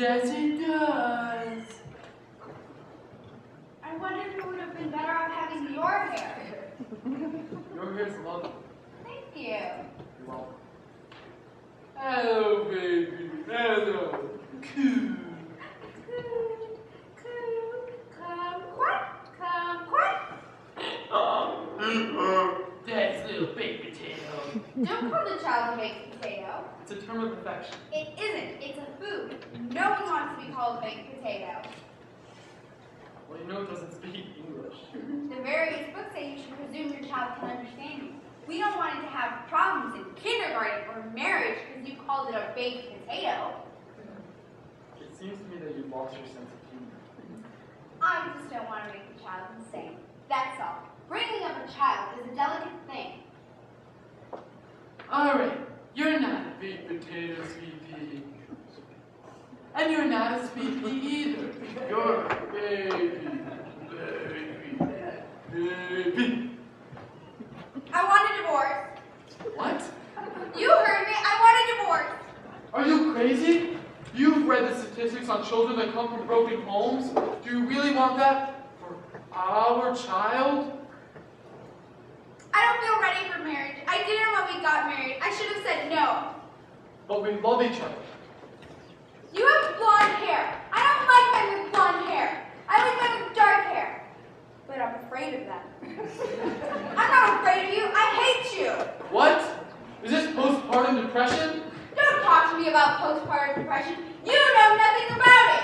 Yes, it does. I wonder if you would have been better off having your hair. Your hair's lovely. Thank you. You're welcome. Hello, baby. Hello. Coo. That's little baked potato. Don't call the child a baked potato. It's a term of affection. It isn't. It's a food. No one wants to be called a baked potato. Well, you know it doesn't speak English. The various books say you should presume your child can understand you. We don't want it to have problems in kindergarten or marriage because you called it a baked potato. It seems to me that you've lost your sense of humor. I just don't want to make the child insane. That's all. Bringing up a child is a delicate thing. All right, you're not a baked potato, sweet pea. And you're not a sweet pea either. You're a baby. I want a divorce. What? You heard me. I want a divorce. Are you crazy? You've read the statistics on children that come from broken homes. Do you really want that for our child? I don't feel ready for marriage. I didn't when we got married. I should have said no. But we love each other. You have blonde hair. I don't like men with blonde hair. I like men with dark hair. But I'm afraid of them. I'm not afraid of you. I hate you. What? Is this postpartum depression? Don't talk to me about postpartum depression. You know nothing about it.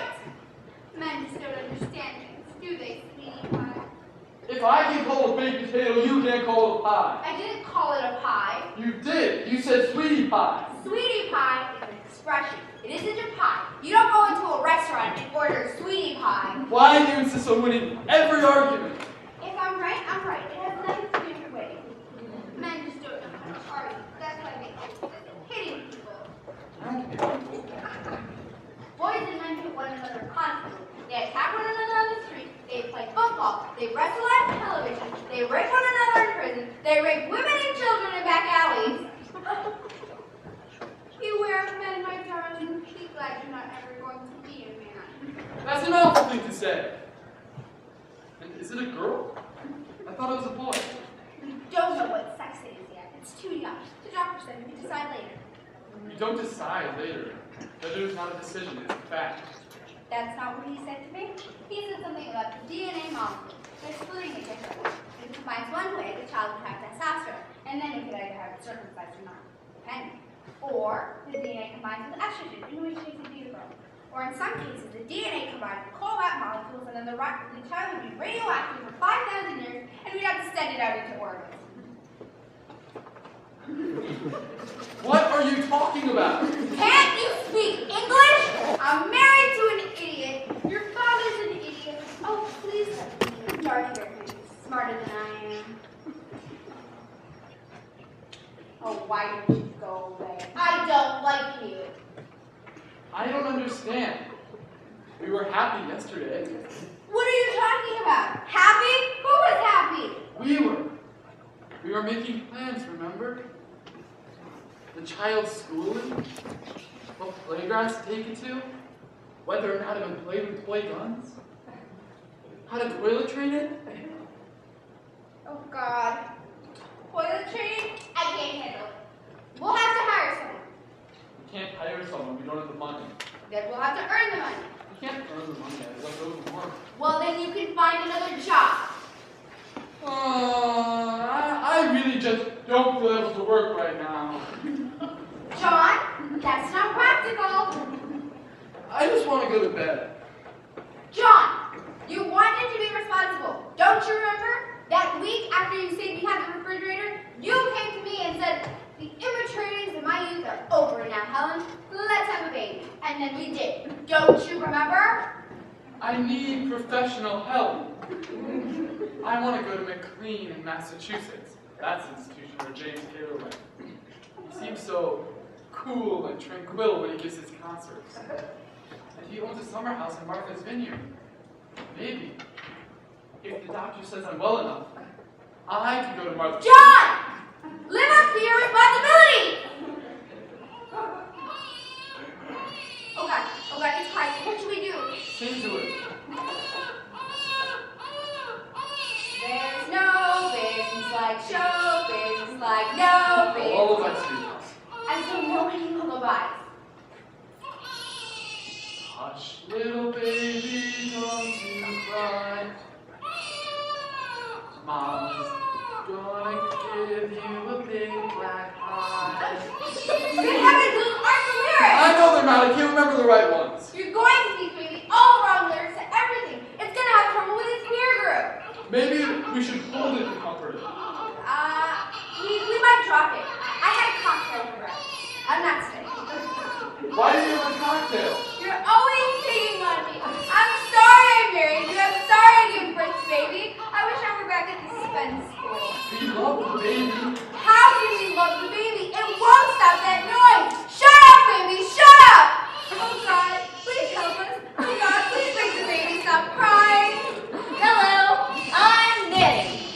Men just don't understand things, do they, sweetie pie? If I can call a baked potato, you can't call it a pie. I didn't call it a pie. You did. You said sweetie pie. Sweetie pie is an expression. It isn't a pie. You don't go into a restaurant and order sweetie pie. Why do you insist on winning every argument? If I'm right, I'm right. It has nothing to do with your way. Men just don't know how to argue. That's why they keep hitting people. I don't care. Boys and men hit one another constantly. They attack one another on the street. They play football. They wrestle on television. They rape one another in prison. They rape women and children in back alleys. Beware of men, my darling. Be glad you're not ever going to be a man. That's an awful thing to say. And is it a girl? I thought it was a boy. We don't know what sex it is yet. It's too young. The doctor said we can decide later. You don't decide later. Gender is not a decision, it's a fact. That's not what he said to me. He said something about the DNA molecule. They're splitting it differently. If it combines one way, the child would have testosterone, and then it could either have it circumcised or not, depending. Or the DNA combines with estrogen, in which case it'd be a girl. Or in some cases, the DNA combines with cobalt molecules, and then the child would be radioactive for 5,000 years, and we'd have to send it out into orbit. What are you talking about? Can't you speak English? I'm married to an idiot. Your father's an idiot. Oh, please let me dark hair. He's smarter than I am. Oh, why don't you go away? I don't like you. I don't understand. We were happy yesterday. What are you talking about? Happy? Who was happy? We were making plans, remember? The child's schooling, what playgrounds to take it to, whether or not it would play with toy guns, how to toilet train it. Oh, God. Toilet training? I can't handle it. We'll have to hire someone. We can't hire someone, we don't have the money. Then we'll have to earn the money. We can't earn the money, it doesn't work. Well, then you can find another job. I really just don't feel able to work right now. John, that's not practical. I just want to go to bed. John, you wanted to be responsible. Don't you remember? That week after you said we had the refrigerator, you came to me and said, the immaturities of my youth are over now, Helen. Let's have a baby. And then we did. Don't you remember? I need professional help. I want to go to McLean in Massachusetts. That's the institution where James Taylor went. He seems so cool and tranquil when he gives his concerts. And he owns a summer house in Martha's Vineyard. Maybe, if the doctor says I'm well enough, I can go to Martha's. John! Live up to your responsibility! Oh God, it's quiet. Sing to it. There's no business like show business like no business. Lullaby, sweetheart. I don't know any lullabies. Hush, little baby, don't you cry. Mama's gonna give you a big black eye. Good heavens, those aren't the lyrics! I know they're not. I can't remember the right ones. You're going to teach me the all wrong lyrics to everything. It's gonna have trouble with its peer group. Maybe we should hold it to comfort it. We might drop it. I had a cocktail for breakfast. I'm not staying. Why do you have a cocktail? You're always picking on me. I'm sorry I married you. I'm sorry I gave birth to baby. I wish I were back at the suspense school. We love the baby. How can we love the baby? It won't stop that noise. Shut up, baby. Shut up. Oh, God. Please help us. Oh, God. Please make the baby stop crying. Hello, I'm Nettie.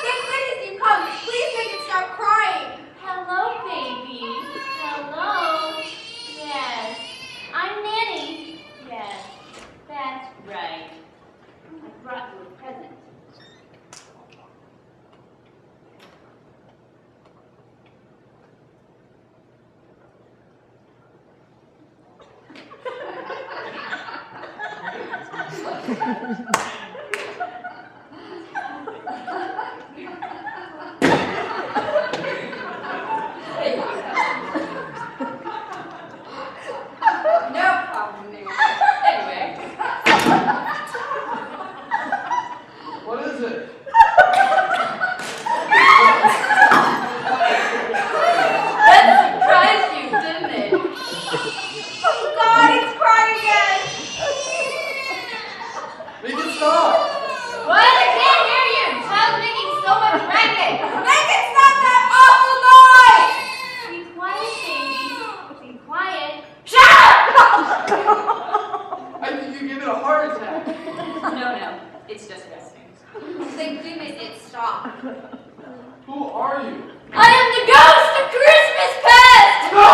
Thank goodness you come. Please make it stop crying. Hello, baby. Hello. Yes, I'm Nanny. Yes, that's right. I brought you a present. No problem there. Anyway, What is it? that surprised you, didn't it? Oh, God. It's crying again. Make it stop. What? I can't hear you. Child's making so much racket. Make it stop that awful noise. Be quiet, baby. Be quiet. Shut up! I think you give it a heart attack. No, it's just resting. Thank goodness it stopped. Who are you? I am the ghost of Christmas past! No!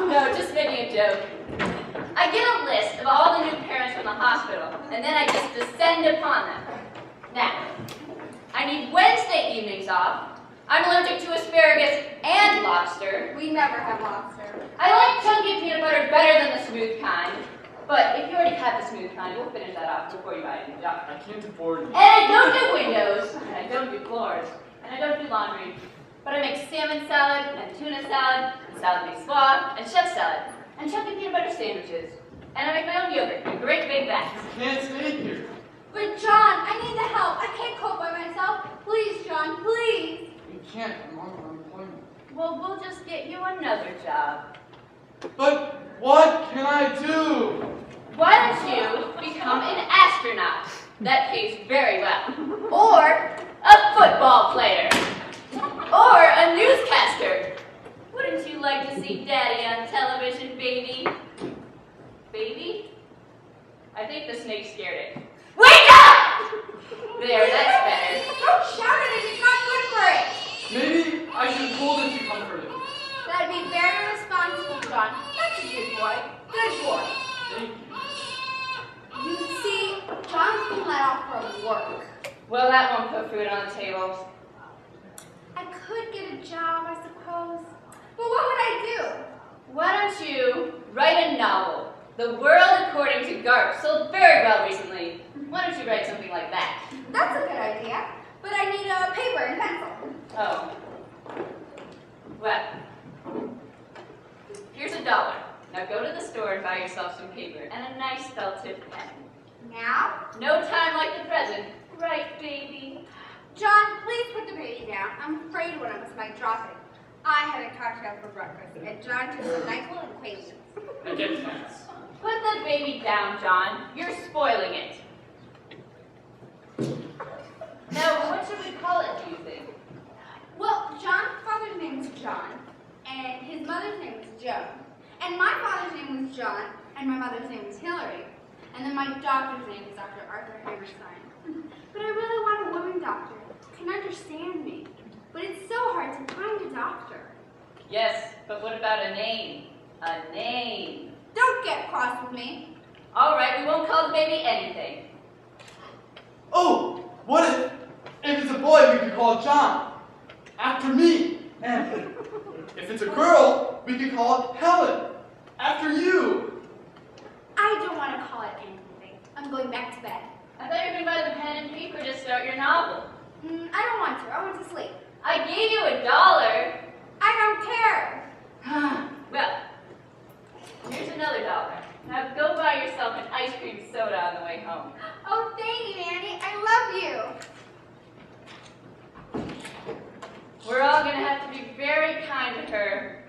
No, just making a joke. I get a list of all the new parents from the hospital, and then I just descend upon them. Now, I need Wednesday evenings off. I'm allergic to asparagus and lobster. We never have lobster. I like chunky peanut butter better than the smooth kind. But if you already have the smooth kind, we'll finish that off before you buy a new job. I can't afford you. And I don't do windows, and I don't do floors, and I don't do laundry. But I make salmon salad, and tuna salad, and salad niçoise, and chef salad, and chunky peanut butter sandwiches. And I make my own yogurt in great big vats. You can't stay here. But John, I need the help. I can't cope by myself. Please, John, please. You can't. I'm on unemployment. Well, we'll just get you another job. But what can I do? Why don't you become an astronaut? That pays very well. Or a football player. Or a newscaster. Wouldn't you like to see Daddy on television, baby? Baby? I think the snake scared it. Wake up! There, that's better. Don't shout at it. It's not good for it. Maybe I should hold it to comfort it. That'd be very responsible, John. That's a good boy. Good boy. Thank you. You see, John's been let off from work. Well, that won't put food on the table. I could get a job, I suppose. But what would I do? Why don't you write a novel? The World According to Garp sold very well recently. Why don't you write something like that? That's a good idea. But I need a paper and pencil. Oh. Well, here's $1. Now go to the store and buy yourself some paper and a nice felt-tip pen. Now? No time like the present. Right, baby? John, please put the baby down. I'm afraid one of us might drop it. I had a cocktail for breakfast, and John took some NyQuil and Quaaludes. I get tense. Put the baby down, John. You're spoiling it. Now, what should we call it, do you think? Well, John's father's name was John, and his mother's name was Joan. And my father's name was John, and my mother's name was Hillary. And then my doctor's name is Dr. Arthur Hammerstein. But I really want a woman doctor who can understand me. But it's so hard to find a doctor. Yes, but what about a name? A name. Don't get cross with me. All right, we won't could call it John, after me. And if it's a girl, we could call it Helen, after you. I don't want to call it anything. I'm going back to bed. I thought you were going to buy the pen and paper to start your novel. I don't want to. I want to sleep. I gave you $1. I don't care. Well, here's another $1. Now go buy yourself an ice cream soda on the way home. Oh, thank you, Nanny. I love you. We're all going to have to be very kind to her.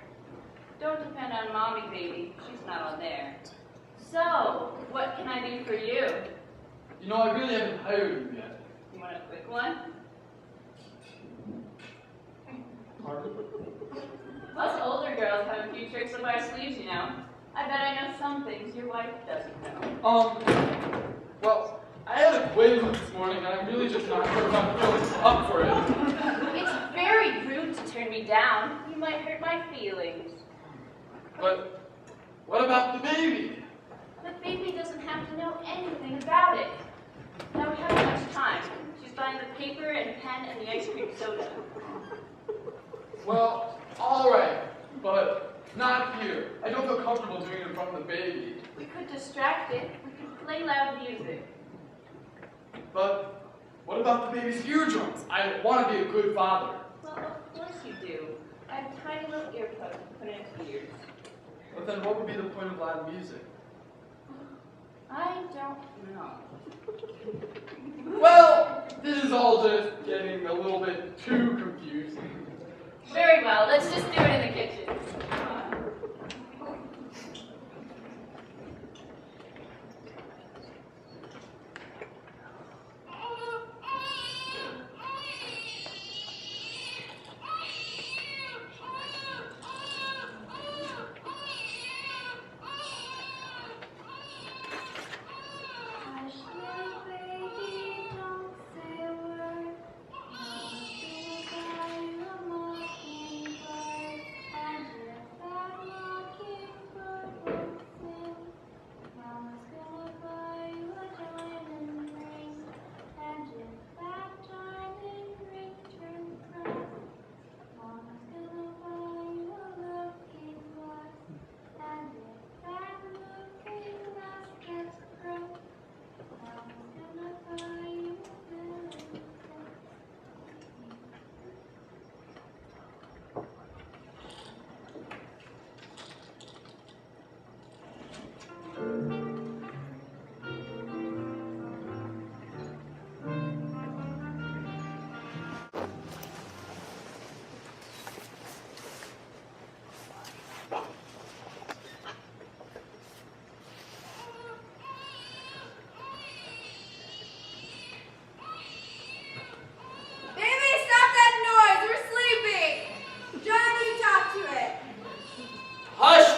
Don't depend on Mommy, baby. She's not on there. So, what can I do for you? You know, I really haven't hired you yet. You want a quick one? Pardon? Us older girls have a few tricks up our sleeves, you know. I bet I know some things your wife doesn't know. Well, I had a quiz this morning, and I'm really just not sure if I'm really up for it. It's very rude to turn me down. You might hurt my feelings. But what about the baby? The baby doesn't have to know anything about it. Now we haven't much time. She's buying the paper and pen and the ice cream soda. Well, all right, but not here. I don't feel comfortable doing it in front of the baby. We could distract it. We could play loud music. But what about the baby's eardrums? I want to be a good father. Well, of course you do. I have tiny little earplugs to put in its ears. But then what would be the point of loud music? I don't know. Well, this is all just getting a little bit too confusing. Very well, let's just do it in the kitchen.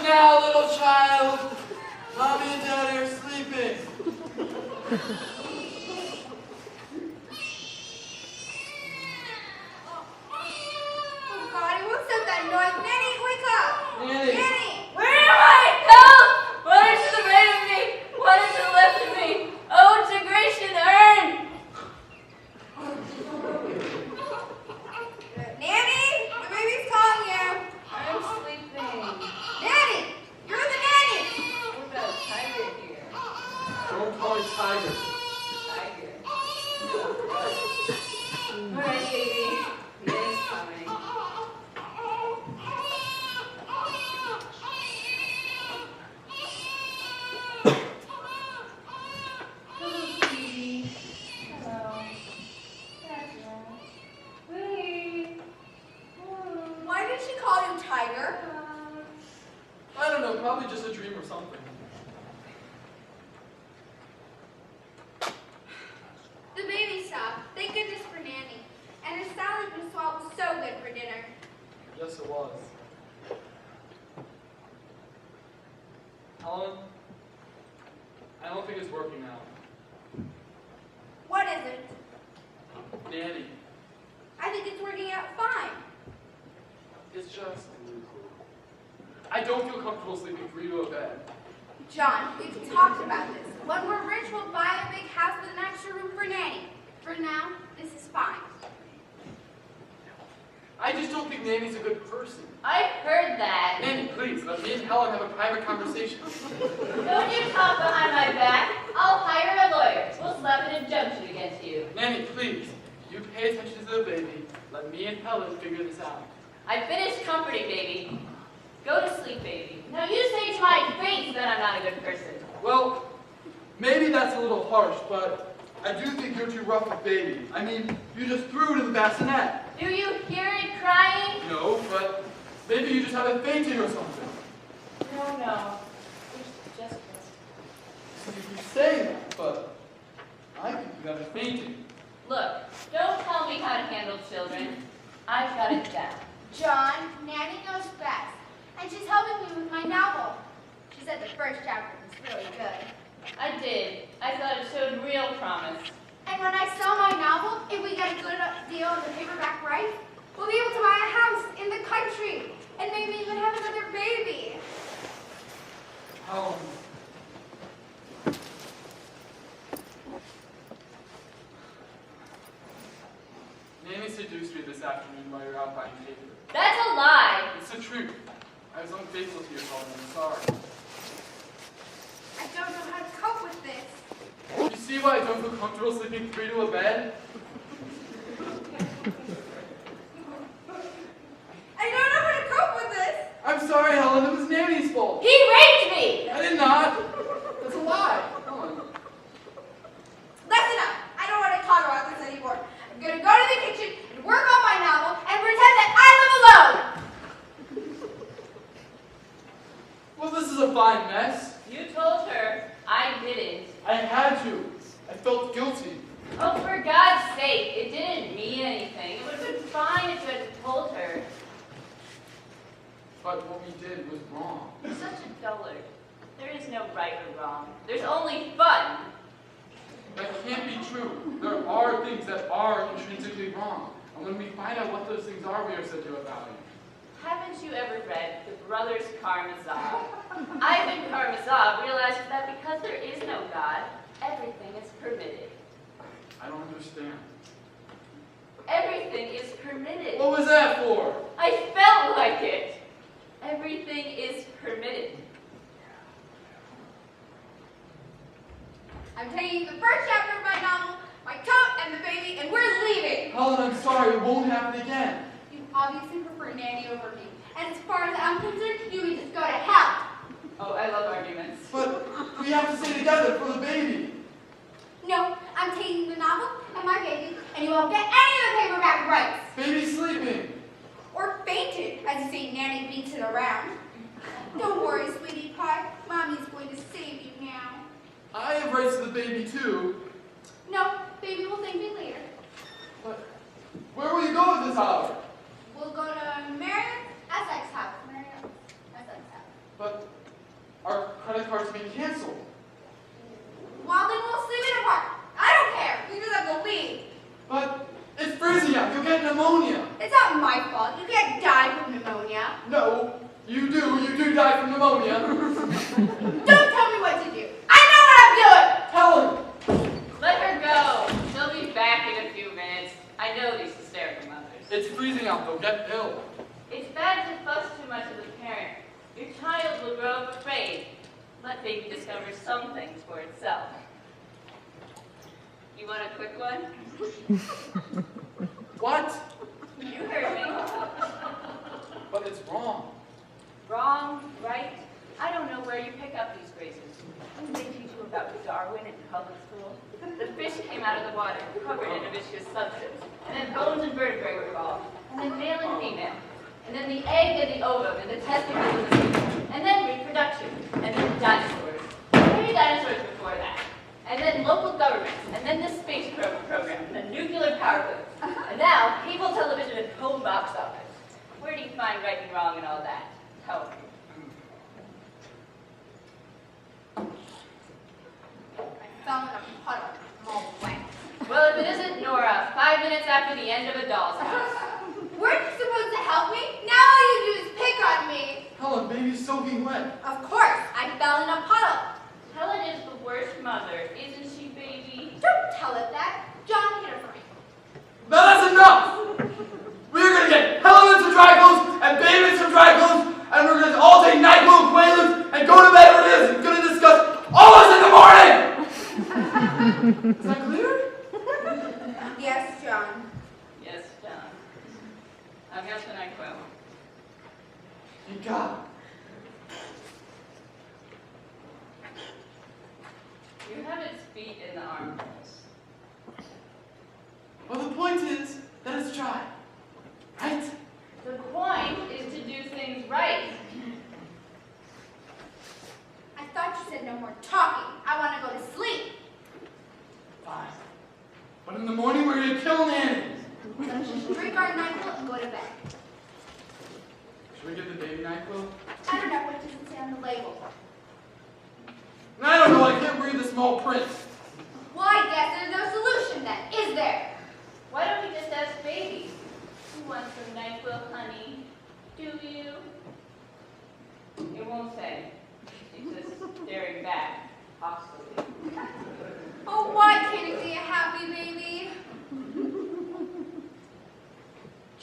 now, little child. Mommy and Daddy are sleeping. Oh, God, what's up that noise? Nanny, wake up! Nanny. Nanny! Where am I? Help! What is to the right of me? What is to the left of me? Oh, to Grecian urn! Nanny, the baby's calling you. I'm sleeping. Nanny, you're the nanny. What about Tiger here? Don't call me Tiger. Tiger. All right, baby. The end's coming. Hello, baby. Hello. That's right. Wait. Why did she call you Tiger? I don't know, probably just a dream or something. The baby stopped. Thank goodness for Nanny. And her salad and swallow was so good for dinner. Yes, it was. Helen, I don't think it's working out. What is it? Nanny, I think it's working out fine. it's just... I don't feel comfortable sleeping 3 to a bed. John, we've talked about this. When we're rich, we'll buy a big house with an extra room for Nanny. For now, this is fine. just don't think Nanny's a good person. I heard that. Nanny, please, let me and Helen have a private conversation. Don't you talk behind my back. I'll hire a lawyer. We'll slap an injunction against you. Nanny, please, you pay attention to the baby. Let me and Helen figure this out. I finished comforting, baby. Go to sleep, baby. Now you say to my face that I'm not a good person. Well, maybe that's a little harsh, but I do think you're too rough with baby. I mean, you just threw it in the bassinet. Do you hear it crying? No, but maybe you just haven't fainted or something. No. It's just You keep saying that, but I think you haven't fainted. Look, don't tell me how to handle children. I've got it down. John, Nanny knows best, and she's helping me with my novel. She said the first chapter was really good. I did. I thought it showed real promise. And when I sell my novel, if we get a good deal on the paperback rights, we'll be able to buy a house in the country, and maybe even have another baby. Nanny seduced me this afternoon while you were out buying paper. That's a lie. It's the truth. I was unfaithful to your call, and I'm sorry. I don't know how to cope with this. You see why I don't feel comfortable sleeping 3 to a bed? I don't know how to cope with this. I'm sorry, Helen. It was Nanny's fault. He raped me! I did not. That's a lie. Helen. That's enough. I don't want to talk about this anymore. I'm going to go to the kitchen and work on my novel and pretend that I live alone. Well, this is a fine mess. You told her. I didn't. I had to. I felt guilty. Oh, for God's sake, it didn't mean anything. It would have been fine if you had told her. But what we did was wrong. You're such a dullard. There is no right or wrong. There's only fun. That can't be true. There are things that are intrinsically wrong. And when we find out what those things are, we are said to have value. Haven't you ever read The Brothers Karamazov? Ivan Karamazov realizes that because there is no God, everything is permitted. I don't understand. Everything is permitted. What was that for? I felt like it. Everything is permitted. I'm taking the first chapter of my novel, my coat, and the baby, and we're leaving. Helen, I'm sorry. It won't happen again. You obviously prefer Nanny over me. And as far as I'm concerned, you can just go to hell. Oh, I love arguments. But we have to stay together for the baby. No, I'm taking the novel and my baby, and you won't get any of the paperback rights. Baby's sleeping. Or fainted, as you say Nanny beats it around. Don't worry, sweetie pie. Mommy's going to save you now. I have rights to the baby, too. No, baby will thank me later. But where will you go at this hour? We'll go to Marion's Essex house. Marion's Essex house. But our credit cards being canceled. Well, then we'll sleep in a park. I don't care. We just have to leave. But it's freezing out. You'll get pneumonia. It's not my fault. You can't die from pneumonia. No, you do. You do die from pneumonia. Don't tell me what to do. I know what I'm doing. Helen! Let her go. She'll be back in a few minutes. I know these hysterical mothers. It's freezing out. They'll get ill. It's bad to fuss too much of the parent. Your child will grow up afraid. Let baby discover some things for itself. You want a quick one? What? You heard me. But it's wrong. Wrong, right? I don't know where you pick up these phrases. When they teach you about Darwin in public school? The fish came out of the water, covered in a viscous substance, and then bones and vertebrae were involved, and then male and female, and then the egg and the ovum, and the testicles and the semen, and then reproduction, and then dinosaurs. Maybe dinosaurs before that. And then local governments, and then the space program, and the nuclear power plants, and now cable television and home box office. Where do you find right and wrong and all that? Tell me. I fell in a puddle. I'm all wet. Well, if it isn't Nora, 5 minutes after the end of A Doll's House. Weren't you supposed to help me? Now all you do is pick on me. Helen, baby's soaking wet. Of course, I fell in a puddle. Helen is the worst mother, isn't she, baby? Don't tell it that. John hit her for me. Now that's enough! We're gonna get Helen John. Yes, John. I've got the NyQuil. You got it. You have its feet in the armholes. Well, the point is that it's dry, right? The point is to do things right. I thought you said no more talking. I want to go to sleep. Fine. But in the morning we're going to kill nannies. Drink our NyQuil and go to bed. Should we give the baby NyQuil? I don't know what does it say on the label. I don't know, I can't read the small print. Well, I guess there's no solution then, is there? Why don't we just ask baby? Who wants some NyQuil, honey? Do you? It won't say. It's just staring back, hostilely. Oh, why can't it be a happy baby?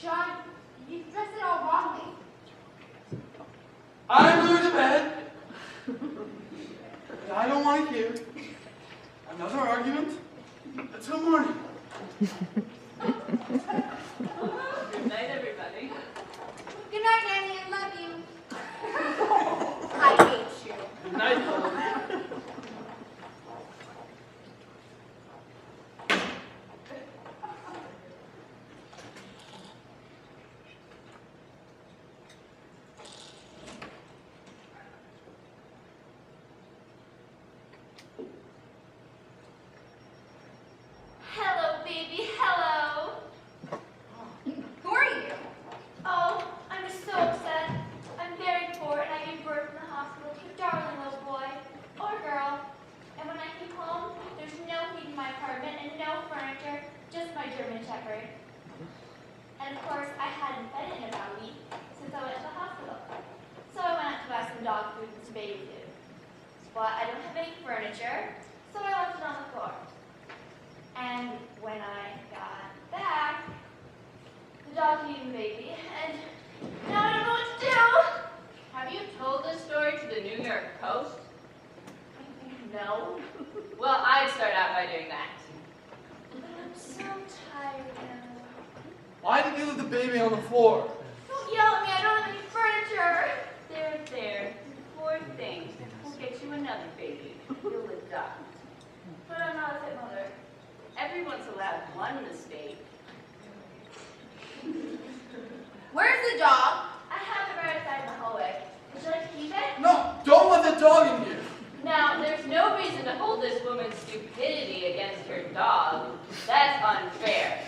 John, you dressed it all wrongly. I'm going to bed. And I don't want to hear another argument until morning. Good night, everybody. Good night, Nanny. I love you. I hate you. Good night. Hello, baby, hello. Who are you? Oh, I'm just so upset. I'm very poor and I gave birth in the hospital to a darling little boy or girl. And when I came home, there's no heat in my apartment and no furniture, just my German Shepherd. And of course, I hadn't fed it in about a week since I went to the hospital. So I went out to buy some dog food and some baby food. But I don't have any furniture, so I left it on the floor. And when I got back, the dog eating the baby, and now I don't know what to do. Have you told this story to the New York Post? No. Well, I'd start out by doing that. But I'm so tired now. Why did you leave the baby on the floor? Don't yell at me, I don't have any furniture. There. Poor thing. We'll get you another baby. You'll adopt. But I'm not a fit mother. Everyone's allowed one mistake. Where's the dog? I have it right outside in the hallway. Would you like to keep it? No, don't let the dog in here. Now, there's no reason to hold this woman's stupidity against her dog. That's unfair.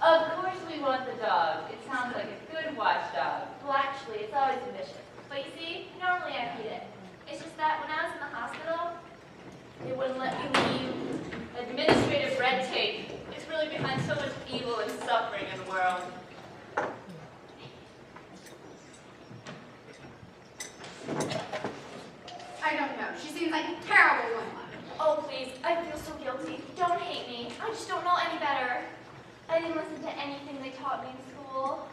Of course we want the dog. It sounds like a good watchdog. Well, actually, it's always ambitious. But you see, normally I feed it. It's just that when I was in the hospital, they wouldn't let me leave. Administrative red tape is really behind so much evil and suffering in the world. I don't know. She seems like a terrible woman. Oh, please, I feel so guilty. Don't hate me. I just don't know any better. I didn't listen to anything they taught me in school.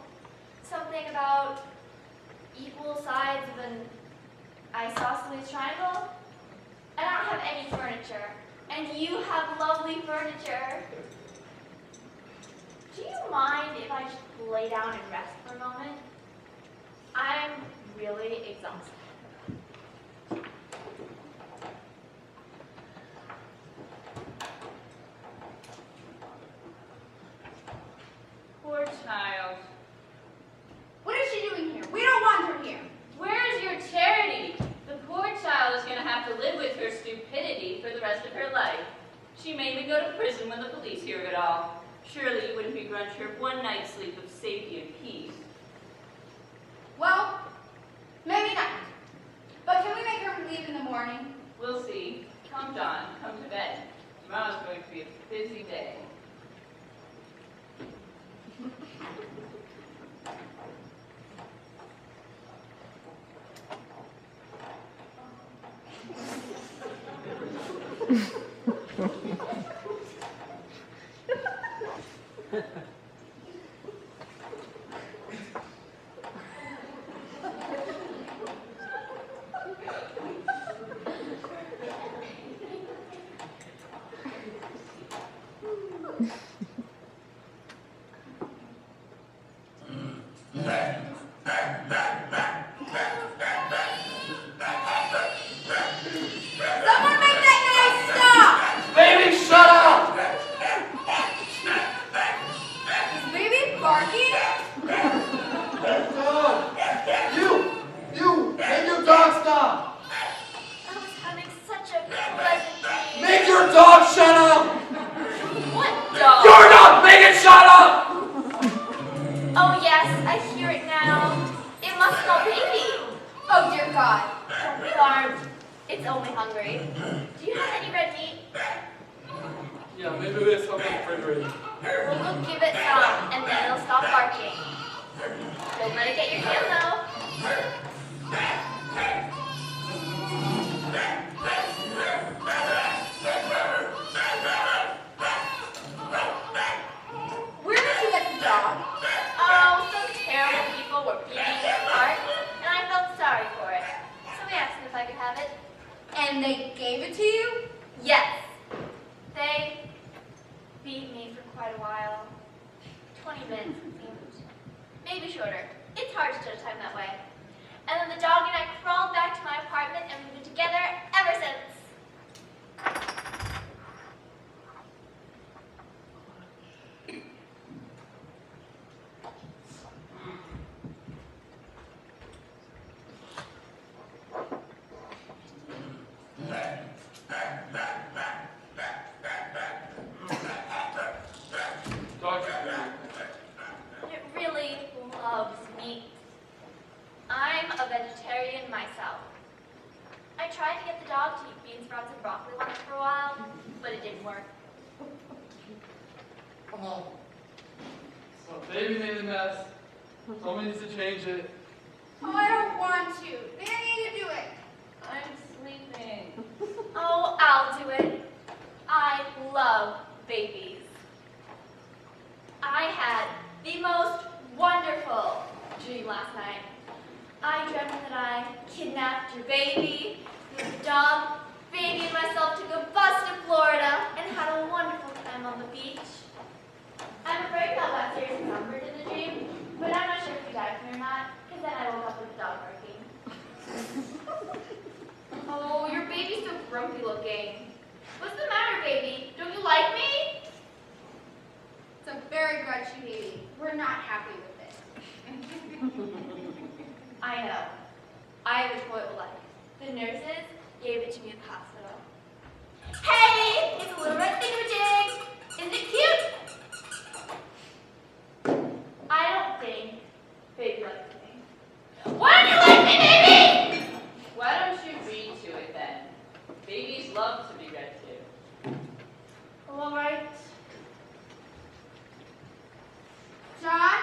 Something about equal sides of an isosceles triangle. And I don't have any furniture. And you have lovely furniture. Do you mind if I just lay down and rest for a moment? I'm really exhausted. Poor child. What is she doing here? We don't want her here. Where is your charity? The poor child is going to have to live with her stupidity for the rest of her life. She made me go to prison when the police hear of it all. Surely you wouldn't begrudge her one night's sleep of safety and peace. Well, maybe not. But can we make her leave in the morning? We'll see. Come, John. Come to bed. Tomorrow's going to be a busy day. barking? Dog! You! Make your dog stop! I was having such a pleasant dream. Make your dog shut up! What dog? Your dog! Make it shut up! Oh yes, I hear it now. It must smell baby. Oh dear God. Don't be alarmed. It's only hungry. Do you have any red meat? Yeah, maybe there's something refrigerated. We'll go give it some, and then it'll stop barking. Don't let it get your hand though. Where did you get the dog? Oh, some terrible people were beating it apart, and I felt sorry for it. So we asked them if I could have it. And they gave it to you? Yes. They beat me for quite a while. 20 minutes, it seemed. Maybe shorter. It's hard to judge time that way. And then the dog and I crawled back to my apartment, and we've been together ever since. Dog's It really loves meat. I'm a vegetarian myself. I tried to get the dog to eat bean sprouts and broccoli once for a while, but it didn't work. Oh. So baby made a mess. Told me to change it. Oh, I don't want to. Maybe I need to do it. I'm sleeping. Oh, I'll do it. I love babies. I had the most wonderful dream last night. I dreamt that I kidnapped your baby, your dog, baby, and myself to go bus to Florida and had a wonderful time on the beach. I'm afraid that got seriously comfort in the dream, but I'm not sure if you died from it or not, because then I woke up with the dog barking. Oh, your baby's so grumpy looking. What's the matter, baby? Don't you like me? It's a very grouchy baby. We're not happy with it. I know. I have a toilet life. The nurses gave it to me at the hospital. Hey! It's a little red thingamajig! Isn't it cute? I don't think baby likes me. Why do you like me, baby? Why don't you read to it then? Babies love to be read to. All right. John,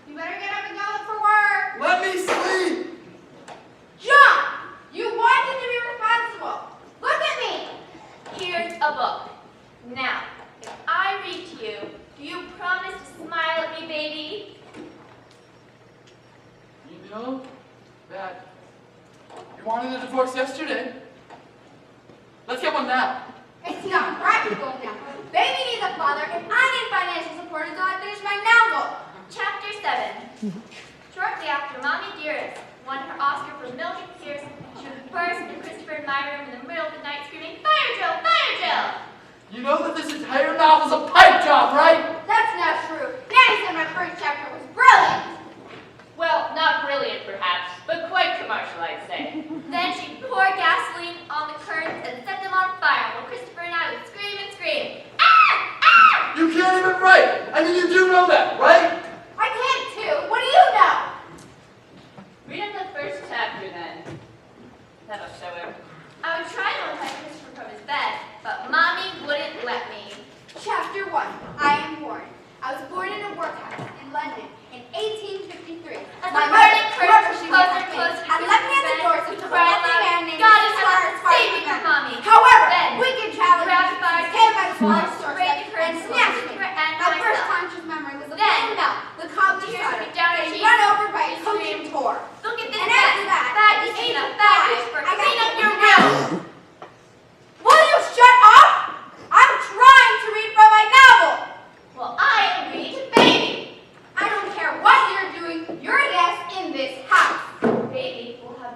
you better get up and go look for work. Let me sleep! John, you wanted to be responsible. Look at me. Here's a book. Now, if I read to you, do you promise to smile at me, baby? You know that you wanted a divorce yesterday. Let's get one now. It's not practical now. Baby needs a father, and I need financial support until I finish my novel. Chapter 7. Shortly after Mommy Dearest won her Oscar for Mildred Pierce, she would burst into Christopher and my room in the middle of the night screaming, "Fire drill! Fire drill!" You know that this entire novel's a pipe job, right? That's not true. Nanny said my first chapter was brilliant. Well, not brilliant perhaps, but quite commercial, I'd say. Then she'd pour gasoline on the curtains and set them on fire while Christopher and I would scream and scream. Ah! Ah! You can't even write. I mean, you do know that, right? I can too. What do you know? Read him the first chapter then. That'll show him. I would try to untie Christopher from his bed, but Mommy wouldn't let me. Chapter 1. I am born. I was born in a workhouse in London in 1853. As My the mother, burning whoever curtains she closer was, and closer to had left me at the Christopher's door bed, so we took a cried wealthy aloud, man named "God is Mr. coming, Squire save me from Mommy." However, Then, wicked challenge grabbed the fire, came by the swung square's straight doorstep to her and and snatched me. Christopher and My first myself. conscious memory was of Then, little Nell, the cobbler's tears daughter, streamed down her getting cheeks. run over by a She coach screamed, and tore. Look at this And after that, bag at the is age enough. of Bag 5, Christopher. I got Clean up your room. Will you shut up? I'm trying to read from my novel. Well, I am reading to Baby. I don't care what you're doing. You're a guest in this house. Baby will have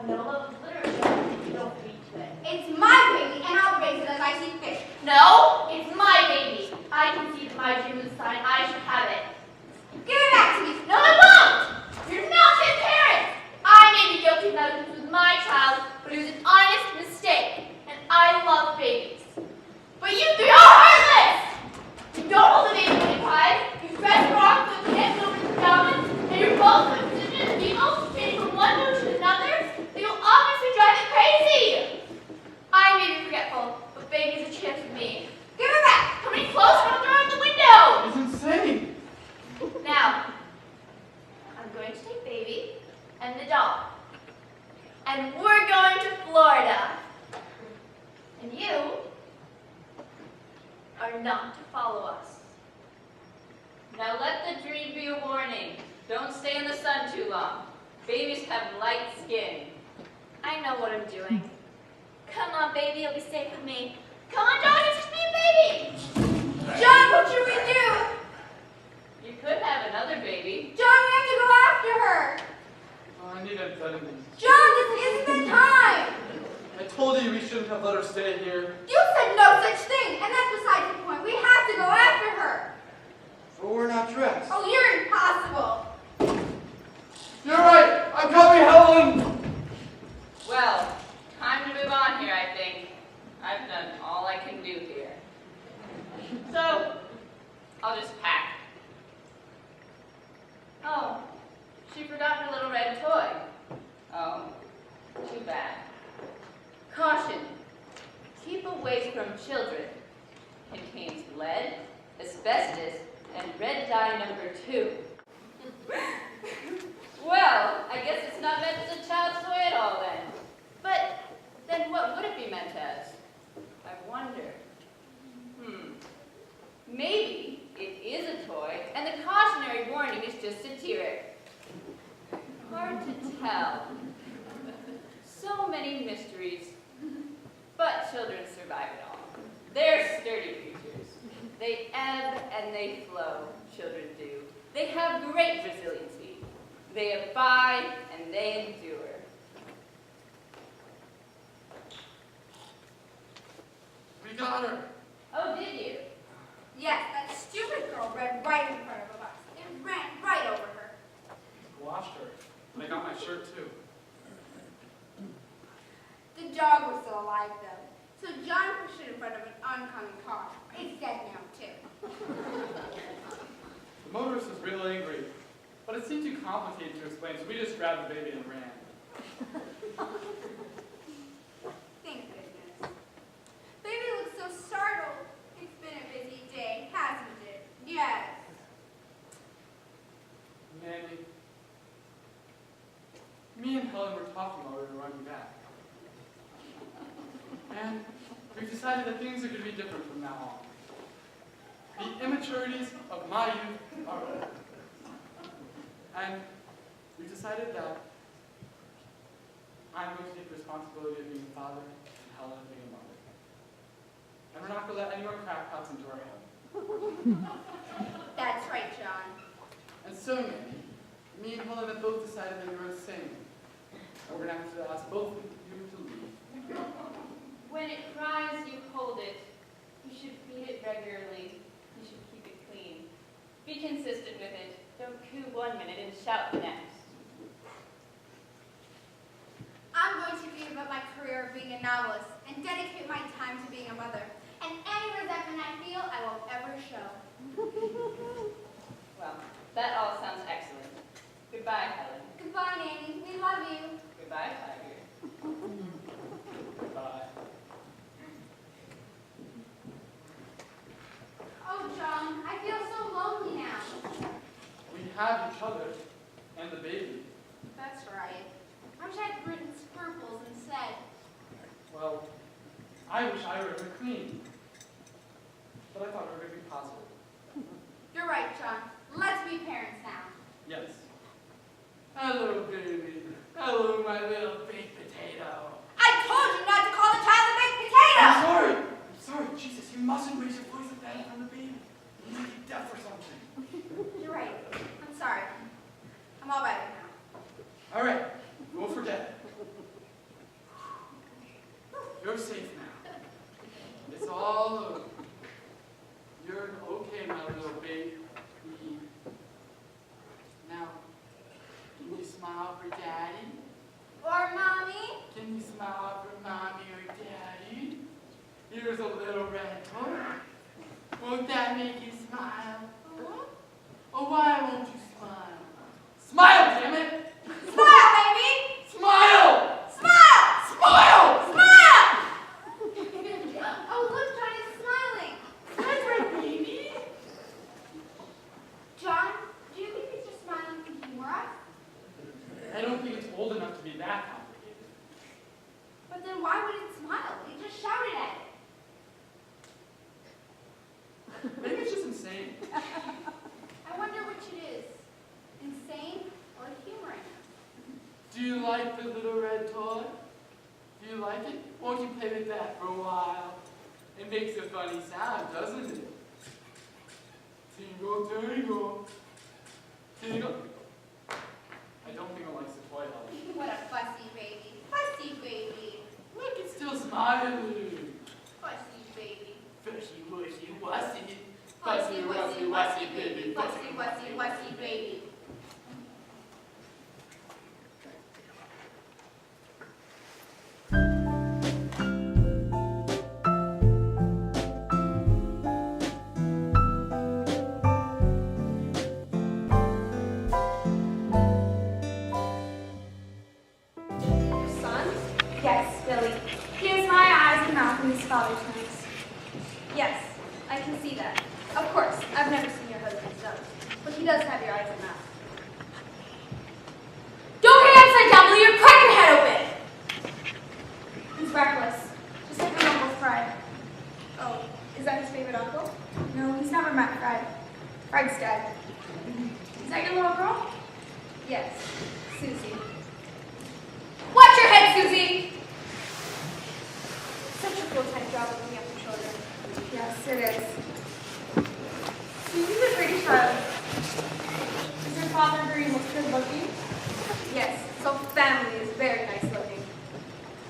Now, I'm going to take baby and the doll. And we're going to Florida. And you are not to follow us. Now let the dream be a warning. Don't stay in the sun too long. Babies have light skin. I know what I'm doing. Come on, baby, you'll be safe with me. Come on, John, it's just me and baby. John, what should we do? You could have another baby. John, we have to go after her. Oh, I need amphetamines. John, this isn't the time. I told you we shouldn't have let her stay here. You said no such thing, and that's besides the point. We have to go after her. But we're not dressed. Oh, you're impossible. You're right. I'm coming, Helen. Well, time to move on here, I think. I've done all I can do here. So, I'll just pack. Oh, she forgot her little red toy. Oh, too bad. Caution, keep away from children. Contains lead, asbestos, and red dye number 2. Well, I guess it's not meant as a child's toy at all then. But then what would it be meant as? I wonder. Maybe it is a toy, and the cautionary warning is just satiric. Hard to tell. So many mysteries. But children survive it all. They're sturdy creatures. They ebb and they flow, children do. They have great resiliency. They abide and they endure. We got her. Oh, did you? Yes, that stupid girl ran right in front of us. It ran right over her. Washed her. And I got my shirt too. The dog was still alive, though. So John pushed it in front of an oncoming car. It's dead now, too. The motorist was real angry, but it seemed too complicated to explain, so we just grabbed the baby and ran. Thank goodness. Baby looks so startled. It's been a busy day, hasn't it? Yes. Manny, me and Helen were talking while we were running back. And we've decided that things are going to be different from now on. The immaturities of my youth are over. And we decided that I'm going to take responsibility of being a father and Helen being a mother. And we're not going to let any more crackpots into our home. That's right, John. And so, Manny, me and Helen have both decided that you're insane. And we're going to have to ask both of you to leave. When it cries, you hold it. You should feed it regularly. You should keep it clean. Be consistent with it. Don't coo one minute and shout the next. I'm going to give up my career of being a novelist and dedicate my time to being a mother. And any resentment I feel, I won't ever show. Well, that all sounds excellent. Goodbye, Helen. Goodbye, Nanny. We love you. Goodbye, Tiger. Goodbye. Oh, John, I feel so lonely now. We have each other and the baby. That's right. I wish I had written scruples instead. Well, I wish I were a queen. But I thought we were going to be positive. You're right, John. Let's be parents now. Yes. Hello, baby. Hello, my little baked potato. I told you not to call the child a baked potato! I'm sorry. I'm sorry. Jesus, you mustn't raise your voice like that in front of the baby. You might be deaf or something. You're right. I'm sorry. I'm all better now. All right. We'll forget it. You're safe now. It's all over. You're okay, my little baby. Now, can you smile for Daddy? Or Mommy? Can you smile for Mommy or Daddy? Here's a little red toy. Won't that make you smile? Oh, why won't you smile? Smile, damn it! Smile, baby! Smile! Smile! Smile! Smile! Oh, look, Johnny's smiling. That's right, baby. John, toy? Do you like it? Won't you play with that for a while? It makes a funny sound, doesn't it? Tingle, tingle. Tingle. I don't think it likes the toy, Ellie. What a fussy baby. Fussy baby. Look, it's still smiling. Fussy baby. Fushy, wushy, wussy. Fussy, wussy, wussy baby. Fussy, wussy, wussy baby. Yes, Billy. He has my eyes and mouth and his father's nose. Yes, I can see that. Of course, I've never seen your husband's nose, but he does have your eyes and mouth. Don't hang upside down, Billy! You'll crack your head open! He's reckless, just like my Uncle Fred. Oh, is that his favorite uncle? No, he's never met Fred. Fred's dead. Is that your little girl? Yes, Susie. Watch your head, Susie! Such a full-time job looking after children. Yes, it is. Susie's a pretty child. Is your father very good looking? Yes, his whole family is very nice looking.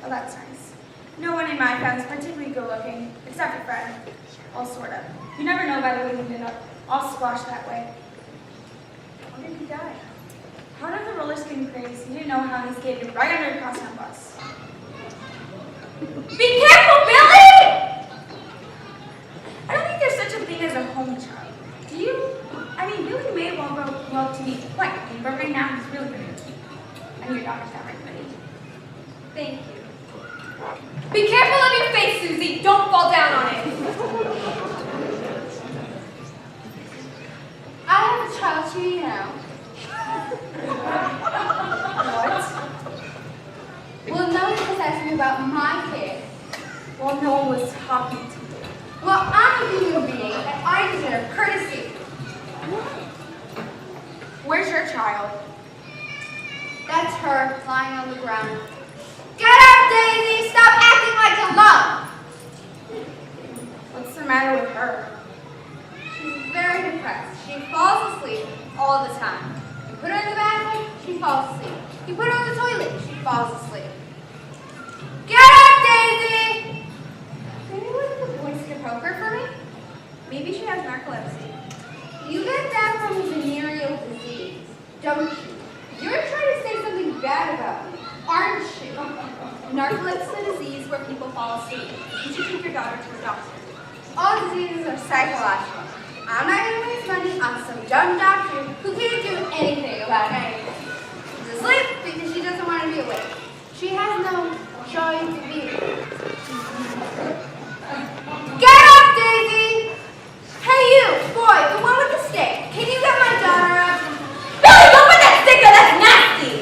Oh, that's nice. No one in my family is particularly good looking, except for Fred. Well, sort of. You never know by the way he ended up all squashed that way. When did he die? Part of the roller skating craze, he didn't know how he skated right under a crossing bus. Be careful, Billy! I don't think there's such a thing as a home child. Do you? I mean, Billy may well grow up to be quite clean, but right now he's really very cute. And your daughter's not right, Billy. Thank you. Be careful of your face, Susie. Don't fall down on it. I have a child too, you know. What? Well, no one was asking me about my kid. Well, no one was talking to you. Well, I'm a human being, and I deserve courtesy. Where's your child? That's her, lying on the ground. Get up, Daisy! Stop acting like a lump! What's the matter with her? She's very depressed. She falls asleep all the time. You put her in the bathroom, she falls asleep. You put her on the toilet, she falls asleep. Get up, Daisy! Maybe one of the boys could poke her for me? Maybe she has narcolepsy. You get that from a venereal disease, don't you? You're trying to say something bad about me, aren't you? Narcolepsy is a disease where people fall asleep. You should take your daughter to a doctor. All diseases are psychological. I'm not going to waste money on some dumb doctor who can't do anything about anything. She's asleep because she doesn't want to be awake. She has no joy to be with. Get up, Daisy! Hey you, boy, the one with the stick. Can you get my daughter up? Billy, don't put that stick there! That's nasty!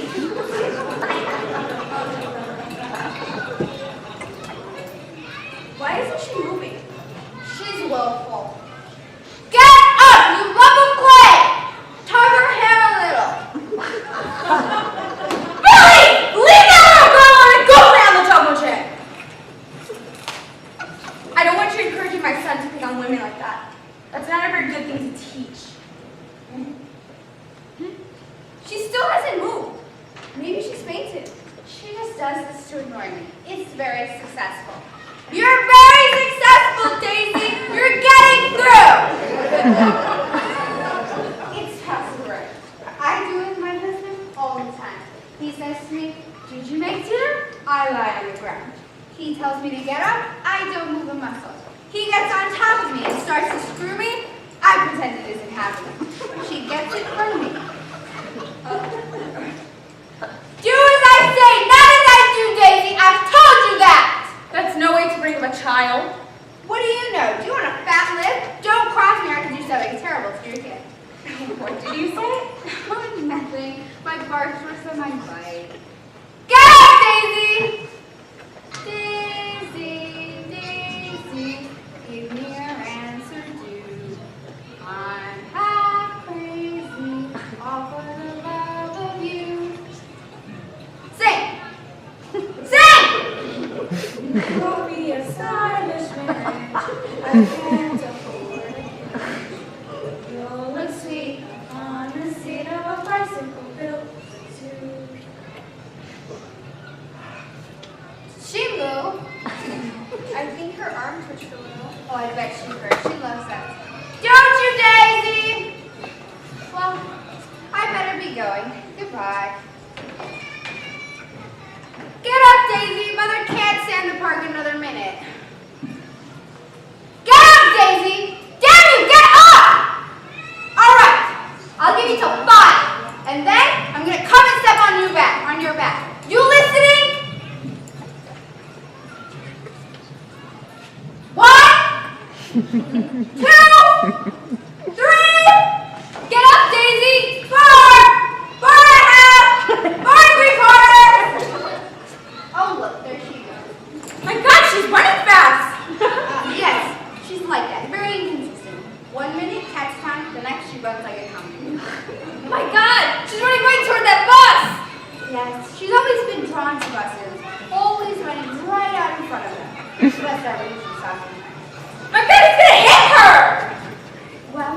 Why isn't she moving? She's willful. Get up, you lump of clay! Tug her hair a little. Billy! Leave that little girl alone and go play on the tumble chair! I don't want you encouraging my son to pick on women like that. That's not a very good thing to teach. She still hasn't moved. Maybe she's fainted. She just does this to ignore me. It's very successful. You're very successful, Daisy! You're getting through! It's passive aggressive. I do it with my husband all the time. He says to me, did you make dinner? I lie on the ground. He tells me to get up. I don't move a muscle. He gets on top of me and starts to screw me. I pretend it isn't happening. She gets it from me. Do as I say, not as I do, Daisy. I've told you that. That's no way to bring up a child. What do you know? Do you want a fat lip? Don't cross me or I can do something terrible to your kid. What did you say? Oh, nothing. My bark's worse than my bite. Get up, Daisy! Daisy, Daisy, give me your answer due. I'm half crazy, all for the love of you. Sing! Won't be a stylish marriage. I can't afford a carriage. You'll look sweet on the seat of a bicycle built to. She moved. I think her arm twitched a little. Oh, I bet she hurt. She loves that. Don't you, Daisy? Well, I better be going. Goodbye. Get up, Daisy. Mother can't stand the park another minute. Get up, Daisy! Damn you, get up! All right, I'll give you till 5, and then I'm gonna come and step on your back. You listening? 1, 2, 3. Get up, Daisy. 4, 4.5, 4 3/4. Oh, look, there she goes. My God, she's running fast! Yes, she's like that. Very inconsistent. 1 minute, catch time. The next, she runs like a comet. My God, she's running right toward that bus! Yes, she's always been drawn to buses. Always running right out in front of them. That's that reason she's stopping. My God, it's gonna hit her! Well,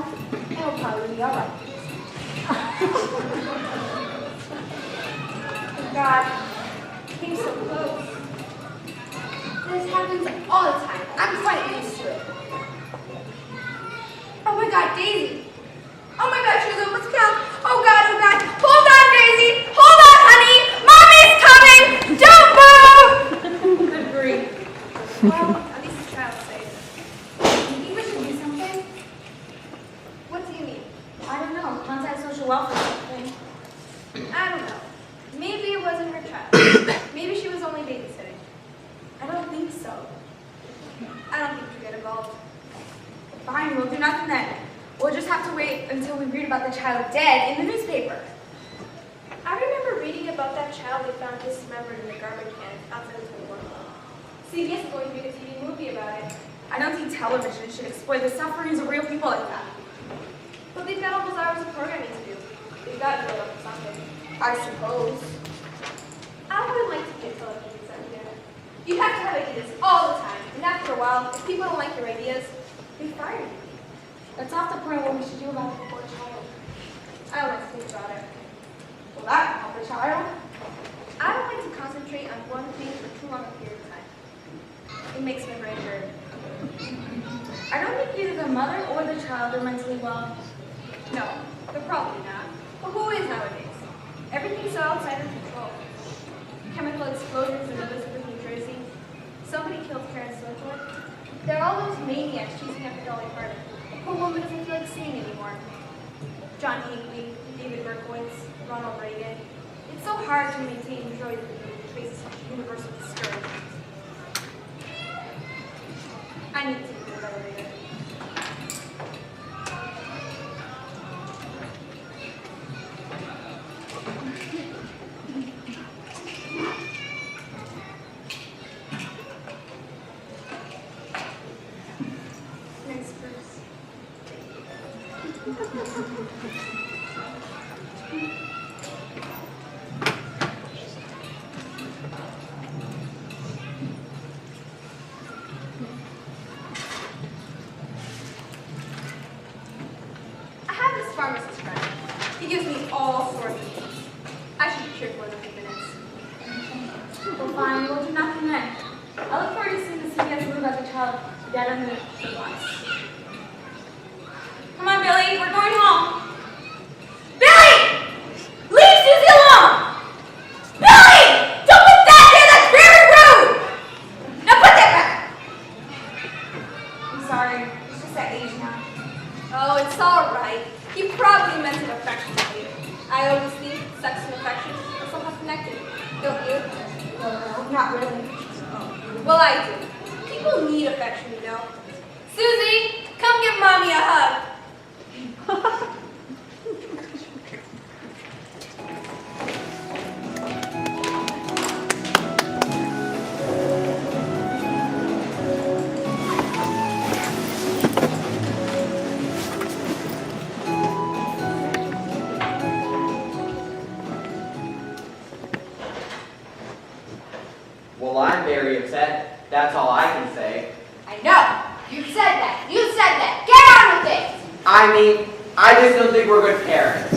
it'll probably be all right. God, came so close. This happens all the time. I'm quite used to it. Oh my God, Daisy. Oh my God, she's almost killed. Oh God, oh God. Hold on, Daisy. Hold on, honey. Mommy's coming. Don't move. Good grief. Well, at least the child's safe. You think we should do something? What do you mean? I don't know, contact social welfare or something. I don't know. Maybe it wasn't her child. Maybe she was only babysitting. I don't think so. I don't think you get involved. Fine, we'll do nothing then. We'll just have to wait until we read about the child dead in the newspaper. I remember reading about that child they found dismembered in the garbage can outside of school. CBS is going to make a TV movie about it. I don't think television should exploit the sufferings of real people like that. But they've got all those hours of programming to do. They've got to build up something. I suppose. I would like to get television set together. You have to have ideas all the time, and after a while, if people don't like your ideas, they fire you. That's not the point of what we should do about the poor child. I don't like to think about it. Will that help the child? I don't like to concentrate on one thing for too long a period of time. It makes my brain hurt. I don't think either the mother or the child are mentally well. No, they're probably not. But who is nowadays? Everything's so outside of control. Chemical explosions in Elizabeth, New Jersey. Somebody killed Karen Silkwood. There are all those maniacs chasing after Dolly Parton. The poor woman doesn't feel like seeing anymore. John Hinckley, David Berkowitz, Ronald Reagan. It's so hard to maintain joy that the faces such universal discouragement. I need to do better later. Thanks, Bruce. I have this pharmacist friend. He gives me all sorts of things. I should be cheerful in a few minutes. Well, fine, we'll do nothing then. I look forward to seeing the CBS movie about the child dead on the bus. Come on, Billy, we're going home. Billy! Leave Susie alone! Billy! Don't put that there, that's very rude! Now put that back! I'm sorry, it's just that age now. Oh, it's all right. He probably meant it affectionately. I always think sex and affection are somehow connected. Don't you? Well, not really. Well, I do. People need affection, you know. Susie, come give Mommy a hug. Well, I'm very upset. That's all I can say. I know. You said that. You said that. Get on with it. I mean, I just don't think we're good parents.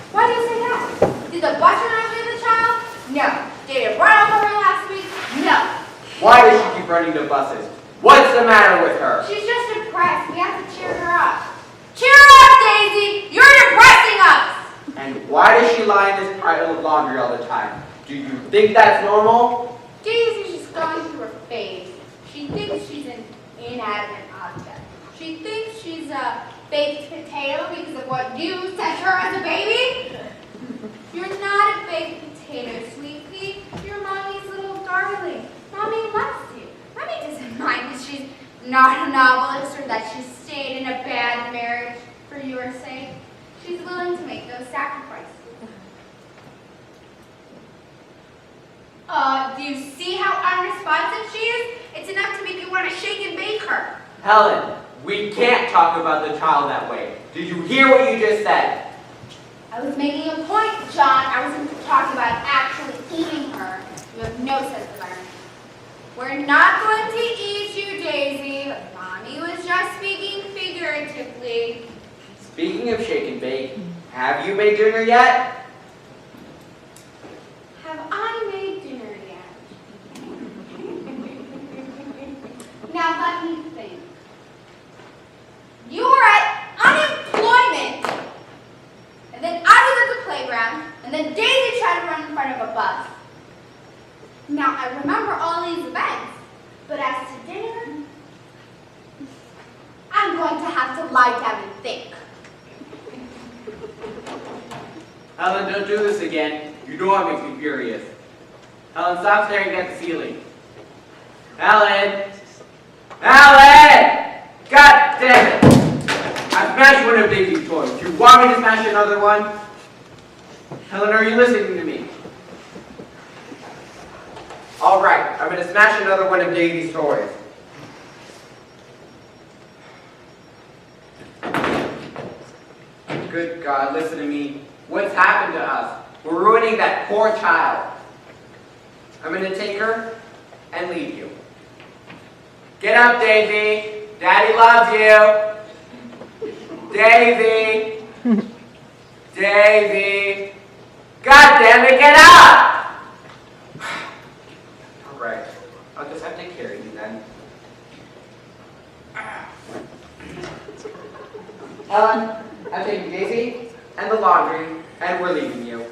Why do you say that? Did the butcher not leave the child? No. Did it run over her last week? No. Why does she keep running to buses? What's the matter with her? She's just depressed. We have to cheer her up. Cheer her up, Daisy! You're depressing us! And why does she lie in this pile of laundry all the time? Do you think that's normal? Daisy's just going through her phase. She thinks she's an inanimate object. She thinks she's a baked potato because of what you sent her as a baby. You're not a baked potato, sweetie. You're Mommy's little darling. Mommy loves you. Mommy doesn't mind that she's not a novelist or that she stayed in a bad marriage for your sake. She's willing to make those sacrifices. Do you see how unresponsive she is? It's enough to make you want to shake and bake her. Helen, we can't talk about the child that way. Did you hear what you just said? I was making a point, John. I wasn't talking about actually eating her. You have no sense of irony. We're not going to eat you, Daisy. Mommy was just speaking figuratively. Speaking of shake and bake, have you made dinner yet? Have I made dinner yet? Now let me think. You were at unemployment. And then I was at the playground. And then Daisy tried to run in front of a bus. Now I remember all these events. But as to dinner, I'm going to have to lie down and think. Helen, don't do this again. You know what makes me furious. Helen, stop staring at the ceiling. Helen! Helen! God damn it! I smashed one of Daisy's toys. Do you want me to smash another one? Helen, are you listening to me? All right, I'm going to smash another one of Daisy's toys. Good God, listen to me. What's happened to us? We're ruining that poor child. I'm going to take her and leave you. Get up, Daisy. Daddy loves you. Daisy. Daisy. God damn it, get up! All right, I'll just have to take care of you then. Helen, I'm taking Daisy and the laundry, and we're leaving you.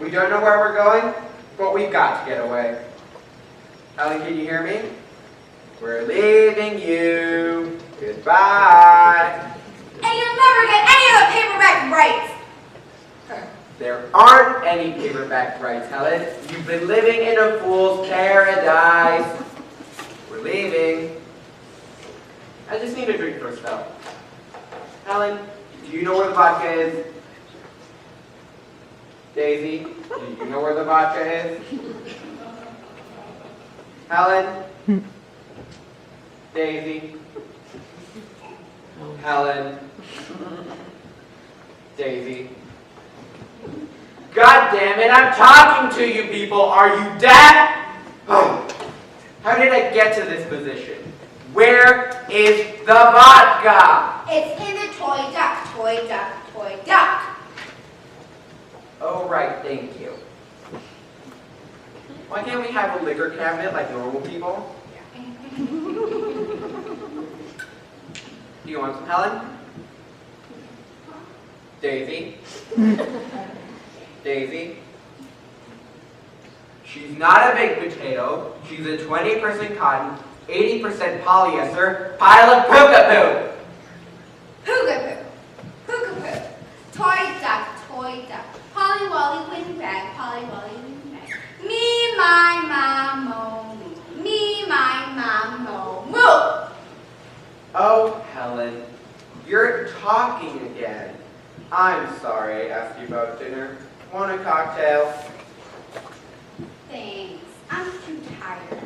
We don't know where we're going, but we've got to get away. Helen, can you hear me? We're leaving you. Goodbye. And you'll never get any of the paperback rights. There aren't any paperback rights, Helen. You've been living in a fool's paradise. We're leaving. I just need a drink first, though. Helen, do you know where the vodka is? Daisy, do you know where the vodka is? Helen? Daisy? Helen? Daisy? God damn it, I'm talking to you people. Are you deaf? Oh, how did I get to this position? Where is the vodka? It's in the toy duck, toy duck, toy duck. Oh, right, thank you. Why can't we have a liquor cabinet like normal people? Do you want some, Helen? Daisy? Daisy? She's not a baked potato. She's a 20% cotton, 80% polyester pile of puka-poo. Hoogapoo, hoogapoo, toy duck, toy duck. Polly Wolly windbag, Polly Wolly windbag. Me, my, ma, mo, moo. Me, my, ma, mo, moo. Oh, Helen, you're talking again. I'm sorry I asked you about dinner. Want a cocktail? Thanks. I'm too tired.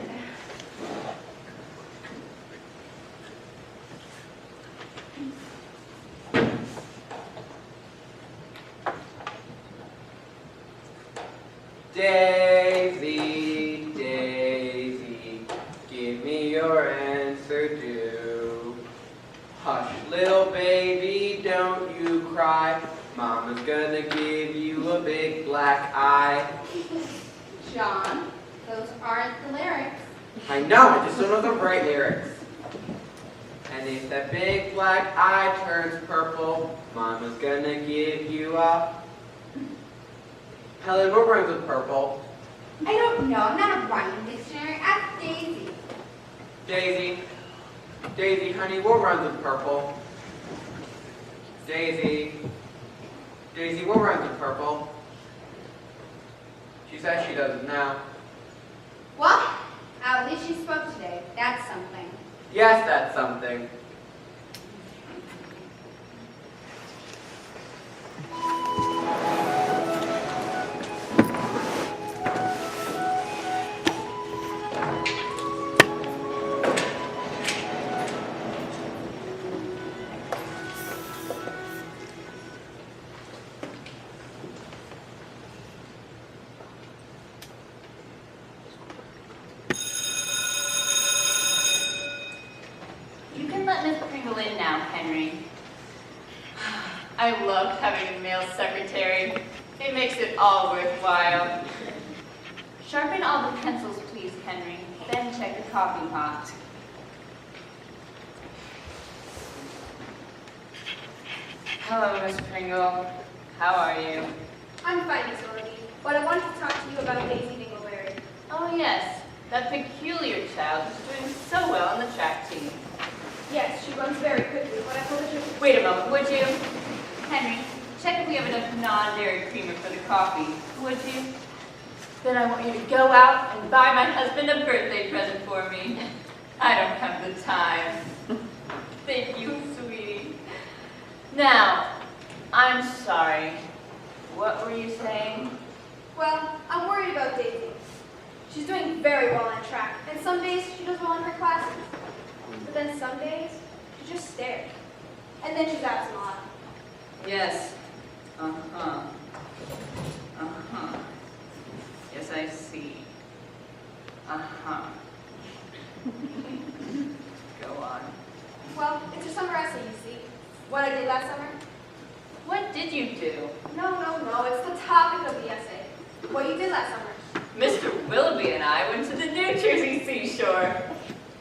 Daisy, Daisy, give you a big black eye. John, those aren't the lyrics. I know, I just don't know the right lyrics. And if that big black eye turns purple, Mama's gonna give you up. Helen, what rhymes with purple? I don't know. I'm not a rhyming dictionary. Ask Daisy. Daisy, honey, what rhymes with purple? Daisy, what rhymes with purple? She says she doesn't know. Well, at least she spoke today. That's something. Yes, that's something. You can let Miss Pringle in now, Henry. I love having a male secretary. It makes it all worthwhile. Sharpen all the pencils, please, Henry. Then check the coffee pot. Hello, Miss Pringle. How are you? I'm fine, Miss Willoughby, but I wanted to talk to you about Daisy Dingleberry. Oh, yes. That peculiar child who's doing so well on the track team. Yes, she runs very quickly, but I told her to... Wait a moment, would you? Henry, check if we have enough non-dairy creamer for the coffee, would you? Then I want you to go out and buy my husband a birthday present for me. I don't have the time. Thank you, sweetie. Now, I'm sorry. What were you saying? Well, I'm worried about Daisy. She's doing very well on track, and some days she does well in her classes. But then some days, she just stares. And then she's absent a lot. Yes. Uh-huh. Uh-huh. Yes, I see. Uh-huh. Go on. Well, it's her summer essay, you see. What I did last summer? What did you do? No, it's the topic of the essay. What you did last summer. Mr. Willoughby and I went to the New Jersey seashore.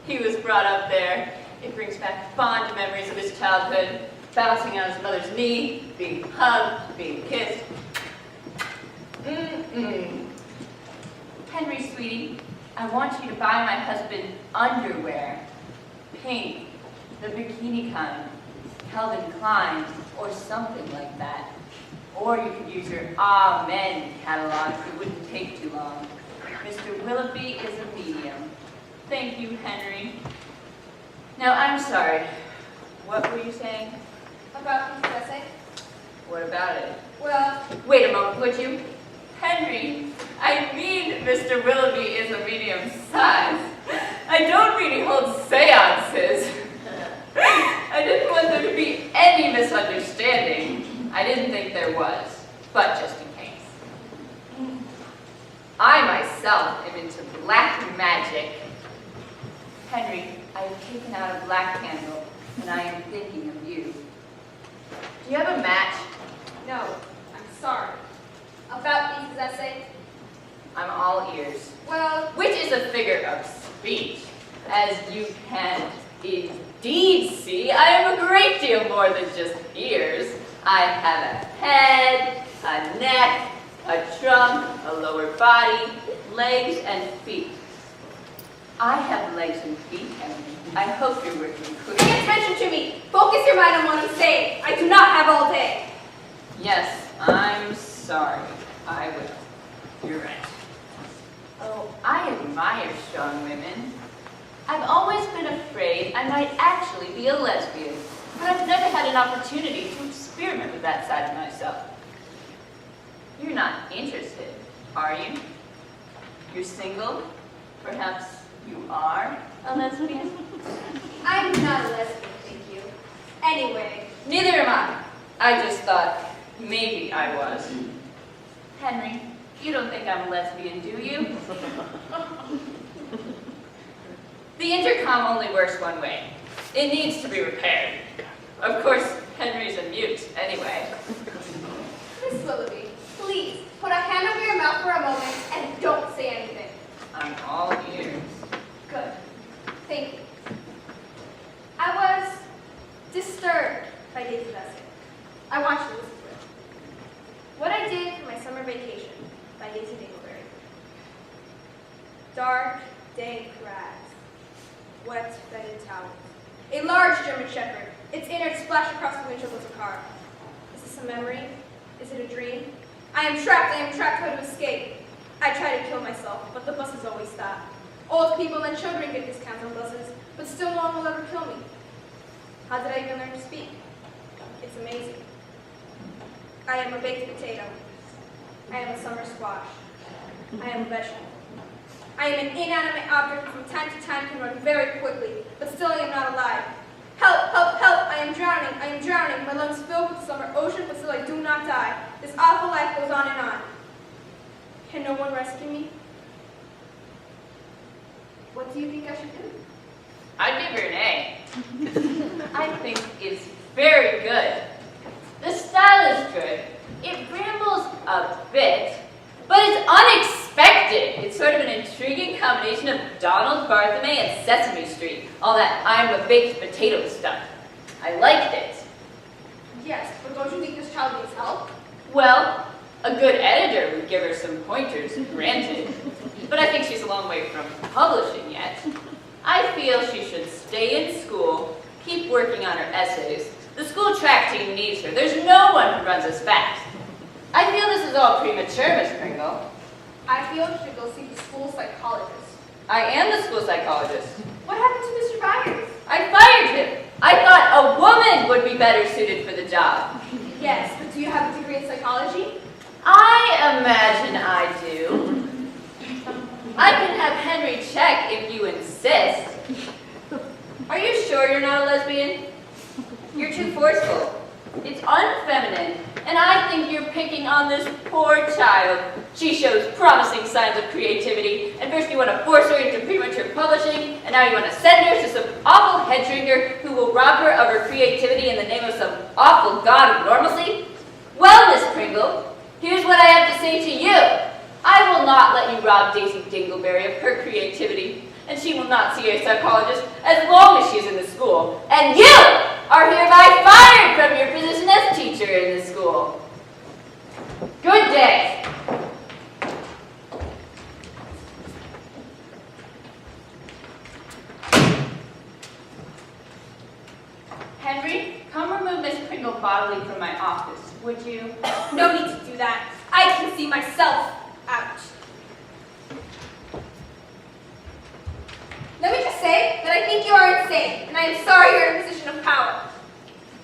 He was brought up there. It brings back fond memories of his childhood, bouncing on his mother's knee, being hugged, being kissed. Henry, sweetie, I want you to buy my husband underwear. Pink, the bikini kind, Calvin Klein, or something like that. Or you could use your Amen catalog. It wouldn't take too long. Mr. Willoughby is a medium. Thank you, Henry. Now, I'm sorry. What were you saying? About this essay? What about it? Well, Wait a moment, would you? Henry, I mean Mr. Willoughby is a medium size. I don't mean he holds seances. I didn't want there to be any misunderstanding. I didn't think there was, but just in case. I myself am into black magic. Henry, I have taken out a black candle, and I am thinking of you. Do you have a match? no, I'm sorry. About Lisa's essay? I'm all ears. Well, Which is a figure of speech. As you can indeed see, I am a great deal more than just ears. I have a head, a neck, a trunk, a lower body, legs and feet. I have legs and feet, Henry. I hope you're working clearly. pay attention to me. Focus your mind on what I'm saying. I do not have all day. Yes, I'm sorry. I will. You're right. Oh, I admire strong women. I've always been afraid I might actually be a lesbian, but I've never had an opportunity to experiment with that side of myself. You're not interested, are you? You're single? Perhaps you are a lesbian? I'm not a lesbian, thank you. Anyway, Neither am I. I just thought maybe I was. Henry, you don't think I'm a lesbian, do you? The intercom only works one way. It needs to be repaired. Of course, Henry's a mute anyway. Miss Willoughby, please. Summer Vacation by Daisy Dingleberry. Dark, dank grass, wet, bedded towels. A large German Shepherd, its innards splashed across the windshield of the car. Is this a memory? Is it a dream? I am trapped, how to escape? I try to kill myself, but the buses always stop. Old people and children get discounts on buses, but still no one will ever kill me. How did I even learn to speak? It's amazing. I am a baked potato. I am a summer squash. I am a vegetable. I am an inanimate object that from time to time can run very quickly, but still I am not alive. Help, help, help, I am drowning, I am drowning. My lungs filled with the summer ocean, but still I do not die. This awful life goes on and on. Can no one rescue me? What do you think I should do? I'd give her an A. I think it's very good. The style is good. It rambles a bit, but it's unexpected. It's sort of an intriguing combination of Donald Bartholomew and Sesame Street. All that I'm a baked potato stuff. I liked it. Yes, but don't you think this child needs help? Well, a good editor would give her some pointers, granted. But I think she's a long way from publishing yet. I feel she should stay in school, keep working on her essays. The school track team needs her. There's no one who runs as fast. I feel this is all premature, Miss Pringle. I feel you should go see the school psychologist. I am the school psychologist. What happened to Mr. Byers? I fired him. I thought a woman would be better suited for the job. Yes, but do you have a degree in psychology? I imagine I do. I can have Henry check if you insist. Are you sure you're not a lesbian? You're too forceful. It's unfeminine, and I think you're picking on this poor child. She shows promising signs of creativity, and first you want to force her into premature publishing, and now you want to send her to some awful head drinker who will rob her of her creativity in the name of some awful god of normalcy? Well, Miss Pringle, here's what I have to say to you. I will not let you rob Daisy Dingleberry of her creativity, and she will not see a psychologist as long as she's in the school. And you are hereby fired from your position as teacher in the school. Good day. Henry, come remove Miss Pringle bodily from my office, would you? No need to do that. I can see myself out. Let me just say that I think you are insane, and I am sorry you're in a position of power.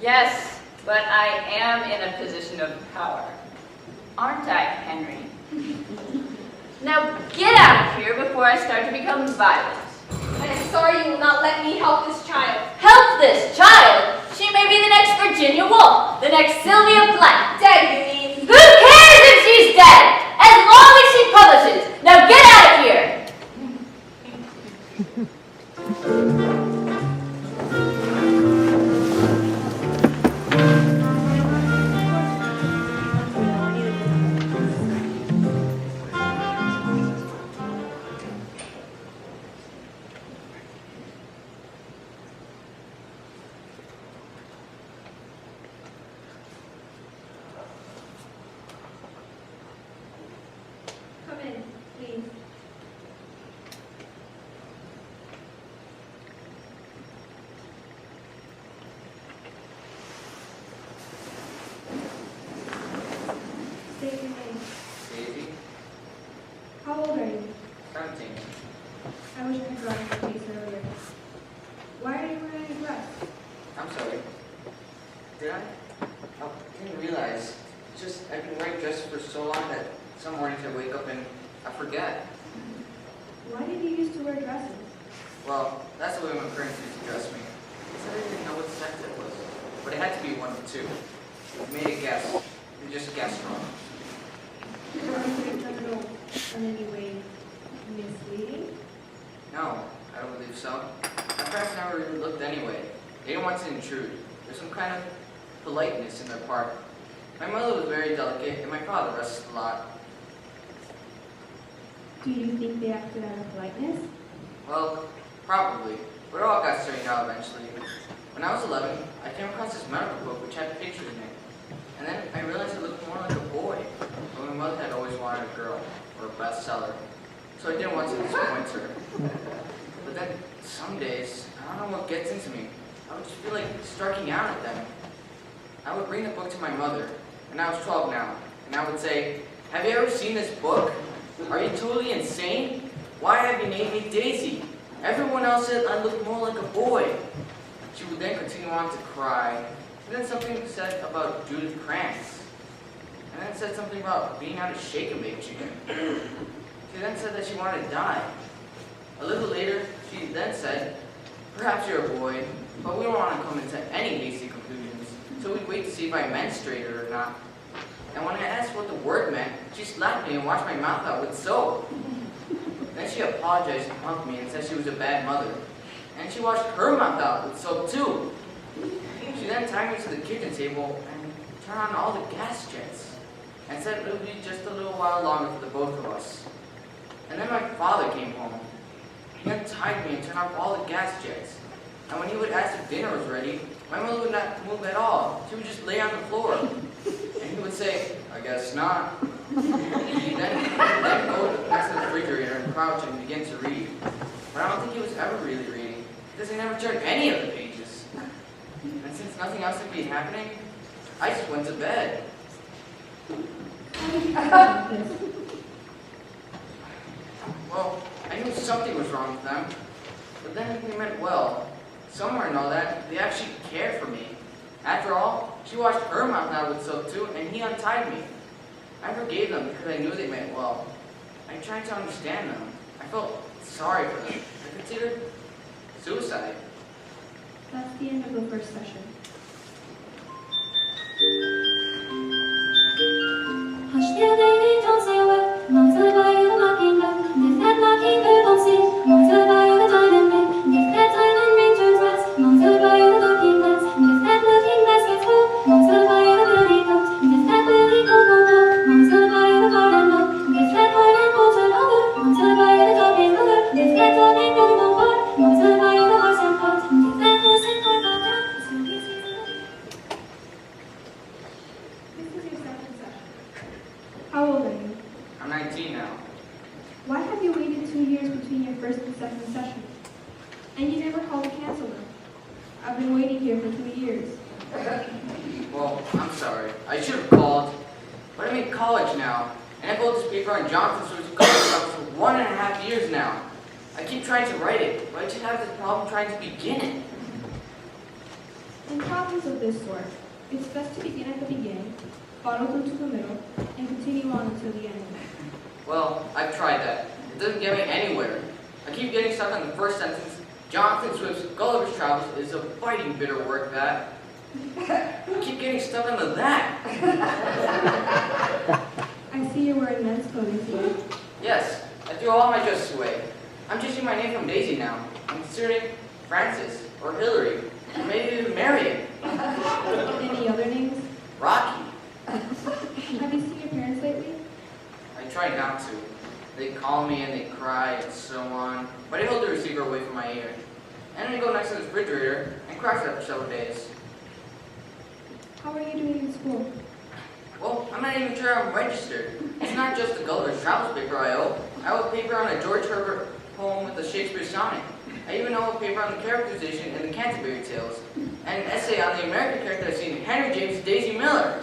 Yes, but I am in a position of power. Aren't I, Henry? Now get out of here before I start to become violent. I am sorry you will not let me help this child. Help this child? She may be the next Virginia Woolf, the next Sylvia Plath. Dead, you mean? Who cares if she's dead? As long as she publishes. Now get out of here! Come in, please. State your name. Daisy, How old are you? 17. I was going to draw your face earlier. Why are you wearing a dress? I'm sorry. Did I? Oh, I didn't realize. It's just, I've been wearing dresses for so long that some mornings I wake up and I forget. Why did you used to wear dresses? Well, that's the way my parents used to dress me. They said I didn't know what sex it was, but it had to be one of two. I made a guess. You just guessed wrong. Were you criminal in any way misleading? No, I don't believe so. My parents never really looked anyway. They didn't want to intrude. There's some kind of politeness in their part. My mother was very delicate, and my father rested a lot. Do you think they acted out of politeness? Well, probably. But it all got straightened out eventually. When I was 11, I came across this medical book which had pictures in it. And then I realized it looked more like a boy. But my mother had cellar, so I didn't want to disappoint her. But then some days, I don't know what gets into me. I would just feel like striking out at them. I would bring the book to my mother, and I was 12 now, and I would say, "Have you ever seen this book? Are you totally insane? Why have you named me Daisy? Everyone else said I look more like a boy." She would then continue on to cry, and then something was said about Judith Krantz, and then said something about being out of shake and bake chicken. She then said that she wanted to die. A little later, she then said, "Perhaps you're a boy, but we don't want to come into any hasty conclusions, so we'd wait to see if I menstruated or not." And when I asked what the word meant, she slapped me and washed my mouth out with soap. Then she apologized and hugged me and said she was a bad mother. And she washed her mouth out with soap too. She then tied me to the kitchen table and turned on all the gas jets and said it would be just a little while longer for the both of us. And then my father came home. He untied me and turned off all the gas jets. And when he would ask if dinner was ready, my mother would not move at all. She would just lay on the floor. And he would say, "I guess not." He then go next to the refrigerator and crouch and begin to read. But I don't think he was ever really reading, because he never turned any of the pages. And since nothing else would be happening, I just went to bed. Well, I knew something was wrong with them, but then they meant well. Somewhere in all that, they actually cared for me. After all, she washed her mouth out with soap too, and he untied me. I forgave them because I knew they meant well. I tried to understand them. I felt sorry for them. I considered suicide. That's the end of the first session. Hush dear baby, don't say a word. Mother buy you the mockingbird. And if that mockingbird don't sing, Mother buy you the diamond ring. And if that diamond ring turns brass, Mother buy you the looking glass. And if that looking glass gets full, Mother buy you the billy goat. And if that billy goat won't go, Mother buy you the garden boat. And if that garden boat turn over, Mother buy you the dog-named Ruler. And if that dog-named Ruler won't bark, Mother buy you the horse and cart. And if that horse and cart go down, so he sees the This is your second session. How old are you? I'm 19 now. Why have you waited 2 years between your first and second session? And you never called to cancel them. I've been waiting here for 2 years. Well, I'm sorry. I should have called. But I'm in college now, and I've held this paper on Johnson Swift's college for 1.5 years now. I keep trying to write it, but I just have this problem trying to begin it. In problems of this sort, it's best to begin at the beginning, follow through to the middle, and continue on until the end. Well, I've tried that. It doesn't get me anywhere. I keep getting stuck on the first sentence. Jonathan Swift's Gulliver's Travels is a biting bitter work that. I keep getting stuck on the that. I see you're wearing men's clothing today. Yes, I threw all my dresses away. I'm changing my name from Daisy now. I'm considering Francis or Hillary, or maybe even Marion. Any other names? Rocky. Have you seen your parents lately? I try not to. They call me and they cry and so on, but I hold the receiver away from my ear. And I go next to the refrigerator and crack it up for several days. How are you doing in school? Well, I'm not even sure I'm registered. It's not just the Gulliver's Travels paper I owe. I owe a paper on a George Herbert poem with a Shakespeare sonnet. I even owe a paper on the characterization in the Canterbury Tales, and an essay on the American character I've seen, Henry James' Daisy Miller.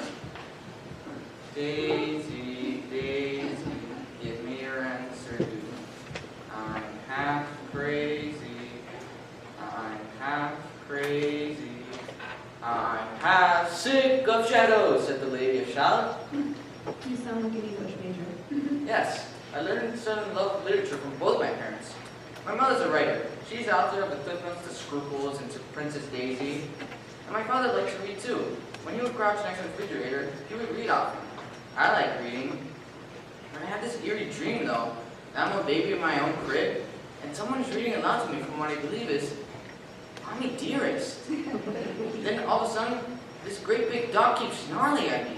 Daisy, Daisy, give me your answer, do. I'm half crazy. I'm half crazy. I'm half sick of shadows, said the Lady of Shalott. You sound like an English major. Yes, I learned to fall in love with literature from both my parents. My mother's a writer. She's the author of the Cliff Notes to Scruples and to Princess Daisy. And my father likes to read too. When he would crouch next to the refrigerator, he would read often. I like reading. But I had this eerie dream though, that I'm a baby in my own crib, and someone is reading aloud to me from what I believe is, Mommy Dearest. Then all of a sudden, this great big dog keeps snarling at me.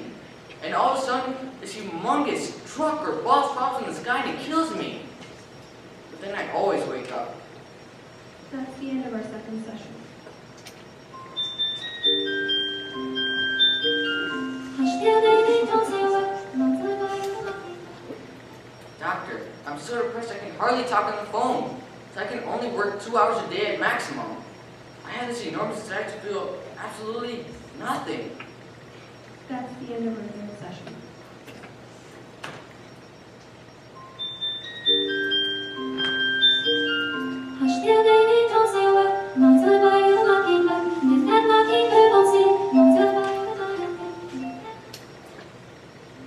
And all of a sudden, this humongous truck or bus drops in the sky and it kills me. But then I always wake up. That's the end of our second session. Hush dear baby, don't say a word. Mother buy you the mockingbird. Doctor, I'm I'm so depressed I can hardly talk on the phone. So I can only work 2 hours a day at maximum. I have this enormous desire to feel absolutely nothing. That's the end of our third session.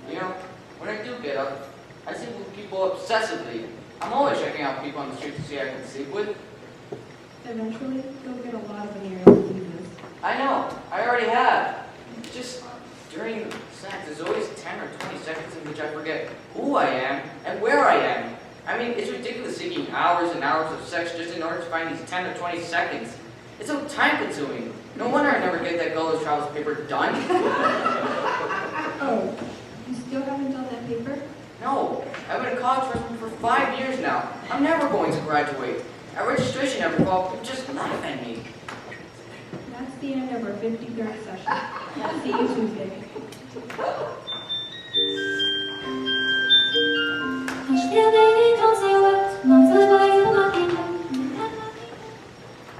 You know, when I do get up, I sleep with people obsessively. I'm always checking out people on the street to see who I can sleep with. Eventually, you'll get a lot of venereal diseases. I know, I already have. It's just during sex, there's always 10 or 20 seconds in which I forget who I am and where I am. I mean, it's ridiculous taking hours and hours of sex just in order to find these 10 or 20 seconds. It's so time-consuming. No wonder I never get that Gulliver's Travels paper done. Oh, you still haven't done that paper? No, I've been a college freshman for 5 years now. I'm never going to graduate. At registration every fall, people just laugh at me. That's the end of our 53rd session. See you Tuesday.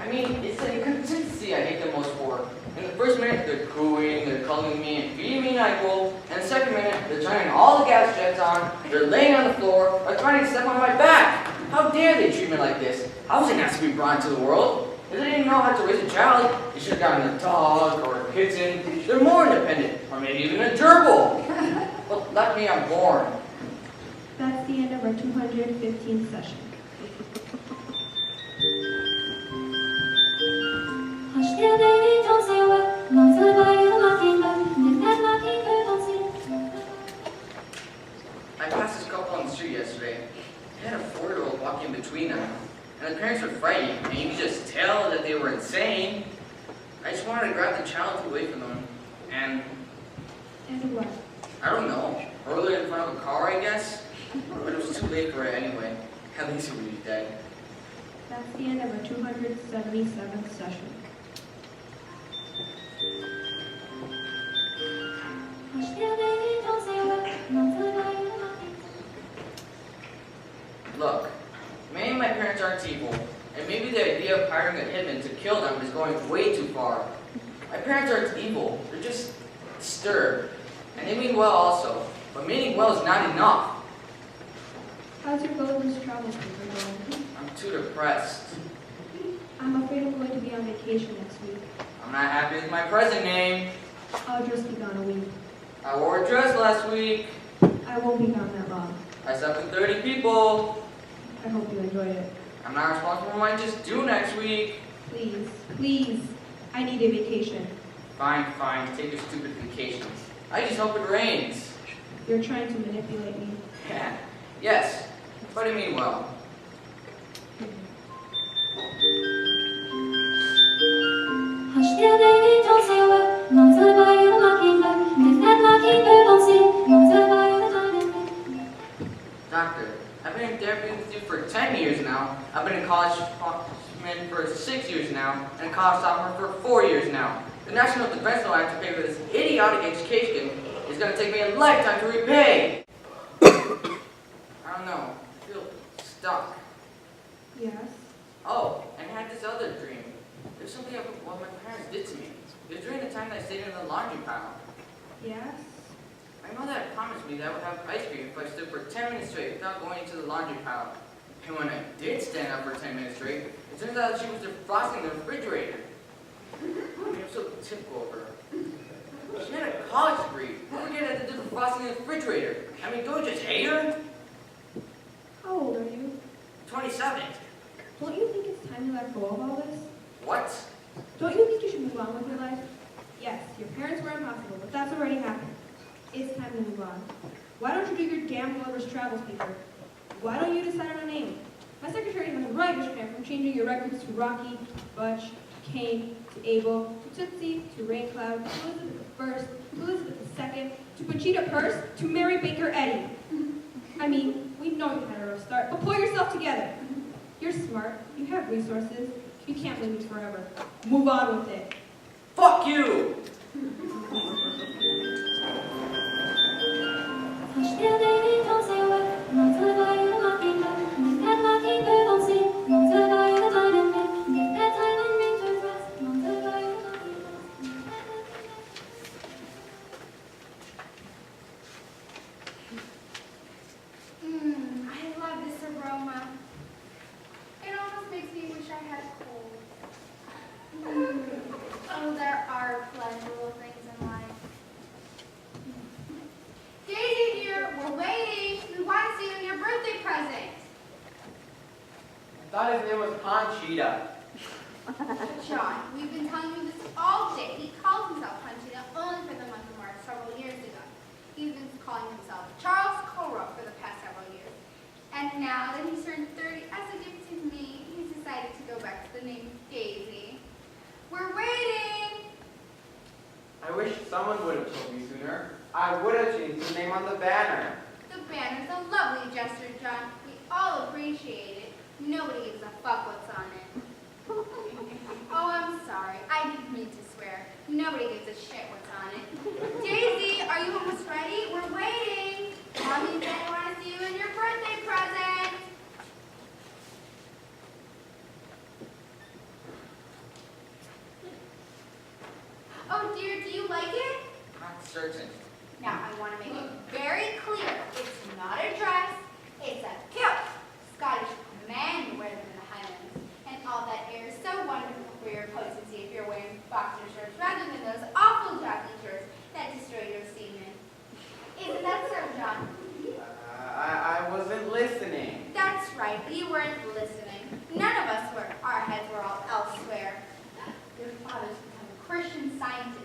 I mean, it's the inconsistency I hate the most for. In the first minute, they're cooing, they're cuddling me and feeding me NyQuil, and the second minute, they're turning all the gas jets on, they're laying on the floor, or trying to step on my back. How dare they treat me like this? I wasn't asked to be brought into the world. If they didn't know how to raise a child, they should have gotten a dog or a kitten. They're more independent, or maybe even a gerbil. But luckily I'm born. That's the end of our 215th session. I passed this couple on the street yesterday. They had a 4-year-old walking between them, and the parents were frightened, and you could just tell that they were insane. I just wanted to grab the child away from them, and And what? I don't know, hurl it in front of a car, I guess? But it was too late for it anyway. At least it would be dead. That's the end of our 277th session. Look, maybe my parents aren't evil, and maybe the idea of hiring a hitman to kill them is going way too far. My parents aren't evil, they're just disturbed. And they mean well also, but meaning well is not enough. How's your Gulliver's Travels paper going? I'm too depressed. I'm afraid I'm going to be on vacation next week. I'm not happy with my present name. I'll just be gone a week. I wore a dress last week. I won't be gone that long. I slept with 30 people. I hope you enjoyed it. I'm not responsible for what I just do next week. Please, please, I need a vacation. Fine, take your stupid vacations. I just hope it rains. You're trying to manipulate me. Yeah. Yes, but I mean well. Doctor, I've been in therapy with you for 10 years now. I've been a college freshman for 6 years now, and a college sophomore for 4 years now. The National Defense Loan I have to pay for this idiotic education is going to take me a lifetime to repay. I don't know. I feel stuck. Yes? Oh, and I had this other dream. There's something about what my parents did to me. It was during the time that I stayed in the laundry pile. Yes? My mother had promised me that I would have ice cream if I stood for 10 minutes straight without going into the laundry pile. And when I did stand up for 10 minutes straight, it turns out that she was defrosting the refrigerator. I mean, I'm so typical of her. She had a college degree. Who would get her to do defrosting the refrigerator? I mean, don't you just hate her? How old are you? 27. Don't you think it's time to let go of all this? What? Don't you think you should move on with your life? Yes, your parents were impossible, but that's already happened. It's time to move on. Why don't you do your damn Gulliver's Travels paper? Why don't you decide on a name? My secretary has a writer's cramp from changing your records to Rocky, Butch, Cain, to Abel, to Tootsie, to Raincloud, to Elizabeth I, to Elizabeth II, to Conchita Purse, to Mary Baker Eddy. I mean, we know you had a rough start, but pull yourself together. You're smart, you have resources, you can't live it forever. Move on with it. Fuck you! Hush, dear lady, don't say a word. Not till I buy you the mockingbird. thought his name was Conchita. John, we've been telling you this all day. He calls himself Conchita only for the month of March several years ago. He's been calling himself Charles Colrock for the past several years. And now that he's turned 30, as a gift to me, he's decided to go back to the name Daisy. We're waiting! I wish someone would have told me sooner. I would have changed the name on the banner. The banner's a lovely gesture, John. We all appreciate it. Nobody gives a fuck what's on it. Oh, I'm sorry. I didn't mean to swear. Nobody gives a shit what's on it. Daisy, are you almost ready? We're waiting. Mommy and Daddy want to see you in your birthday present. Oh dear, do you like it? Not certain. Now, I want to make it very clear. It's not a dress. It's a kilt. Scottish men wear them in the Highlands. And all that air is so wonderful for your potency if you're wearing boxer shorts rather than those awful jockey shorts that destroy your semen. Isn't that so, John? I wasn't listening. That's right. You weren't listening. None of us were. Our heads were all elsewhere. Your father's become a Christian Scientist.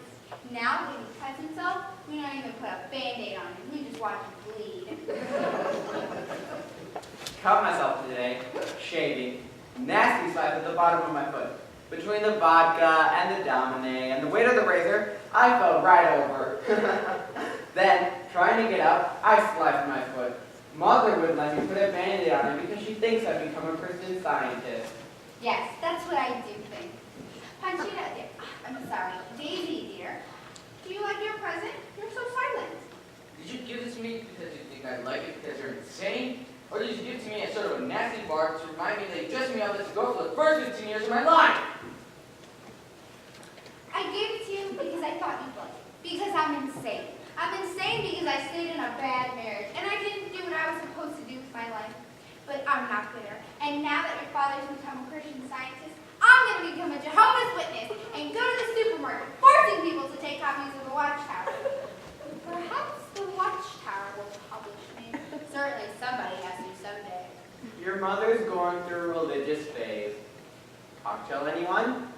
Now, when he cuts himself, we don't even put a Band-Aid on him. We just watch him bleed. Cut myself today, shaving, nasty slice at the bottom of my foot. Between the vodka and the Domine and the weight of the razor, I fell right over. Then, trying to get up, I sliced my foot. Mother wouldn't let me put a Band-Aid on it because she thinks I've become a Christian Scientist. Yes, that's what I do think. Conchita, dear, I'm sorry, Daisy, dear, do you like your present? You're so silent. Did you give this to me because you think I like it because you're insane? Or did you give it to me as sort of a nasty bark to remind me that you dressed me up as a girl for the first 15 years of my life? I gave it to you because I thought you'd like it. Because I'm insane. I'm insane because I stayed in a bad marriage, and I didn't do what I was supposed to do with my life. But I'm not bitter. And now that your father's become a Christian Scientist, I'm going to become a Jehovah's Witness and go to the supermarket, forcing people to take copies of the Watchtower. Perhaps the Watchtower will publish me. Certainly somebody has to someday. Your mother's going through a religious phase. Cocktail, anyone?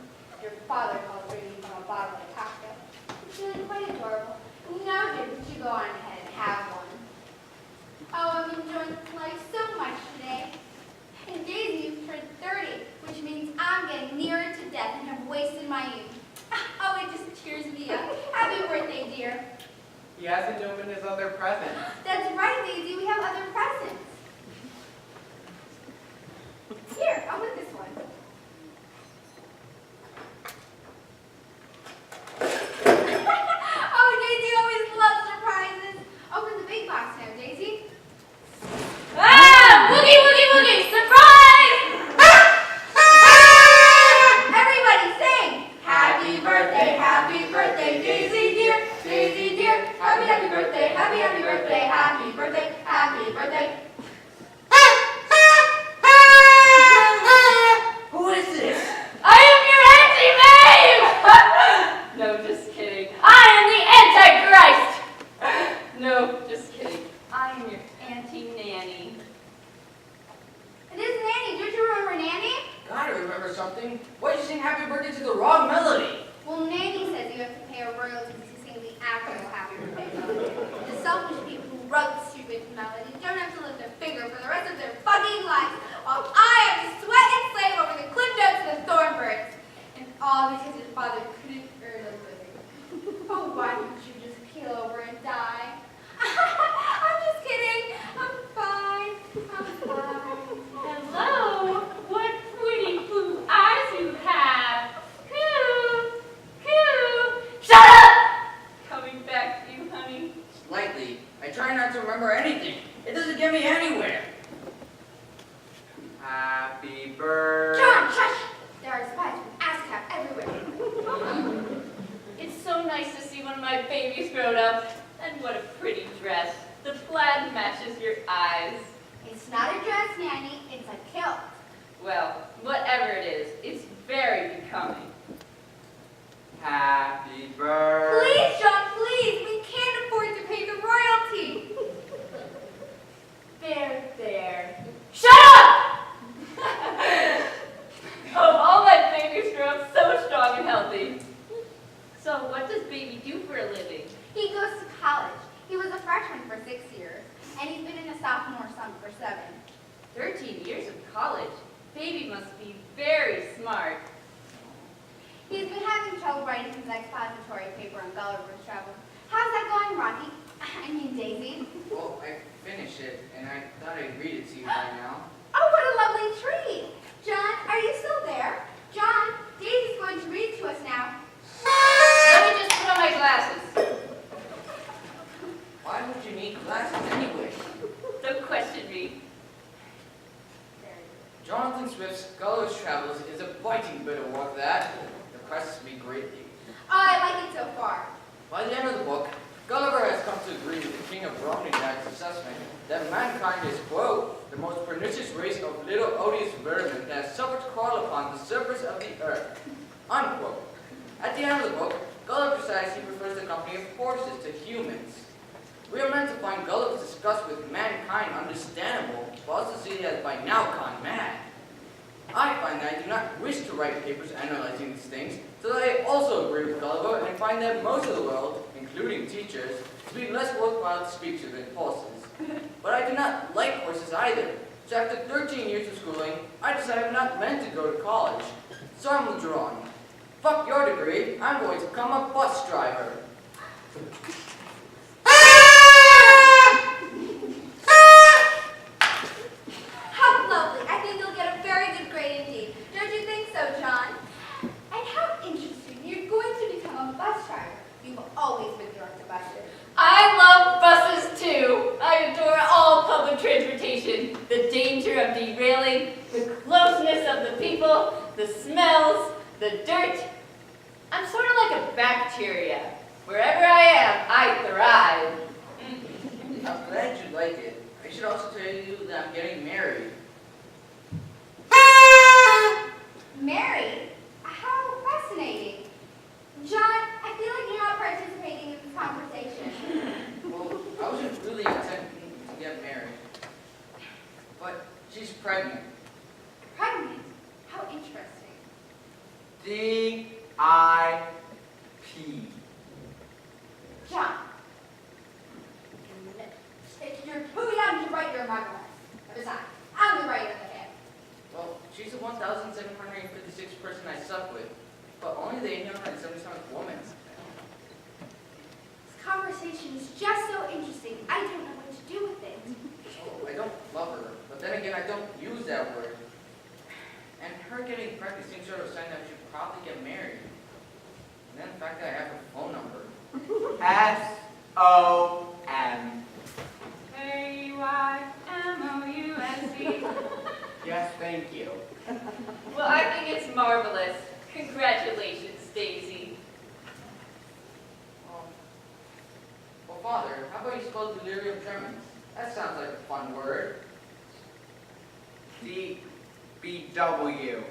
Your father calls drinking from a bottle of cocktail. It's really quite adorable. Now, dear, would you go on ahead and have one? Oh, I'm enjoying life so much today. And Daisy, you've turned 30, which means I'm getting nearer to death and have wasted my youth. Oh, it just cheers me up. Happy birthday, dear. He hasn't opened his other present. That's right, Daisy. We have other presents. Here, open this one. Oh, Daisy always loves surprises. Open the big box now, Daisy. Ah! Woogie, woogie, woogie! Surprise! Everybody sing! Happy birthday, Daisy dear, Daisy dear. Happy birthday, happy birthday, happy birthday, happy birthday. Who is this? I am your Auntie Maeve! No, just kidding. I am the Antichrist! No, just kidding. I am your Auntie Nanny. It is Nanny. Don't you remember Nanny? Gotta remember something. Why'd you sing happy birthday to the wrong melody? Well, Nanny says you have to pay a royalty to sing the actual happy birthday melody. The selfish people who wrote the stupid melody don't have to lift a finger for the rest of their fucking lives, while I have to sweat and slave over the cliff notes and the thornbirds. And all because his father couldn't earn a living. Oh, why didn't you just keel over and die? I'm just kidding. I'm fine. I'm fine. Hello? What pretty blue eyes you have. Coo! Coo! Shut up! Coming back to you, honey. Slightly. I try not to remember anything. It doesn't get me anywhere. Happy birthday. John, shush! There are spies with ASCAP everywhere. It's so nice to see one of my babies grown up. And what a pretty dress. The plaid matches your eyes. It's not a dress, Nanny. It's a kilt. Well, whatever it is, it's very becoming. Happy birthday. Please, John, please. We can't afford to pay the royalty. There, there. Shut up! sophomore summer for 7. 13 years of college. Baby must be very smart. He's been having trouble writing his expository paper on Gulliver's Travels. How's that going, Rocky? I mean, Daisy. Well, I finished it, and I thought I'd read it to you by now. Oh, what a lovely treat. John, are you still there? John, Daisy's going to read to us now. Let me just put on my glasses. Why would you need glasses anyway? Don't question me. Jonathan Swift's Gulliver's Travels is a biting bit of work that impresses me greatly. Oh, I like it so far. By the end of the book, Gulliver has come to agree with the King of Brownia's assessment that mankind is, quote, the most pernicious race of little odious vermin that has suffered to crawl upon the surface of the earth, unquote. At the end of the book, Gulliver decides he prefers the company of horses to humans. We are meant to find Gulliver's disgust with mankind understandable, but also see he has by now gone mad. I find that I do not wish to write papers analyzing these things, so that I also agree with Gulliver and find that most of the world, including teachers, to be less worthwhile to speak to than horses. But I do not like horses either, so after 13 years of schooling, I decided I'm not meant to go to college. So I'm withdrawing. Fuck your degree, I'm going to become a bus driver. How lovely. I think you'll get a very good grade indeed. Don't you think so, John? And how interesting. You're going to become a bus driver. You've always been drawn to buses. I love buses too. I adore all public transportation. The danger of derailing, the closeness of the people, the smells, the dirt. I'm sort of like a bacteria. Wherever I am, I thrive. I'm glad you like it. I should also tell you that I'm getting married. Married? How fascinating. John, I feel like you're not participating in this conversation. Well, I wasn't really intending to get married. But she's pregnant. Pregnant? How interesting. D-I-P. John, you're too young to write your memoirs. Besides, I'm the writer of the head. Well, she's the 1,756th person I slept with, but only the 877th woman. This conversation is just so interesting. I don't know what to do with it. Oh, I don't love her, but then again, I don't use that word. And her getting pregnant seems sort of a sign that we should probably get married. And then the fact that I have her phone number. S-O-M. A-Y-M-O-U-S-E. Yes, thank you. Well, I think it's marvelous. Congratulations, Daisy. Well, Father, how about you spell delirium tremens? That sounds like a fun word. D-B-W.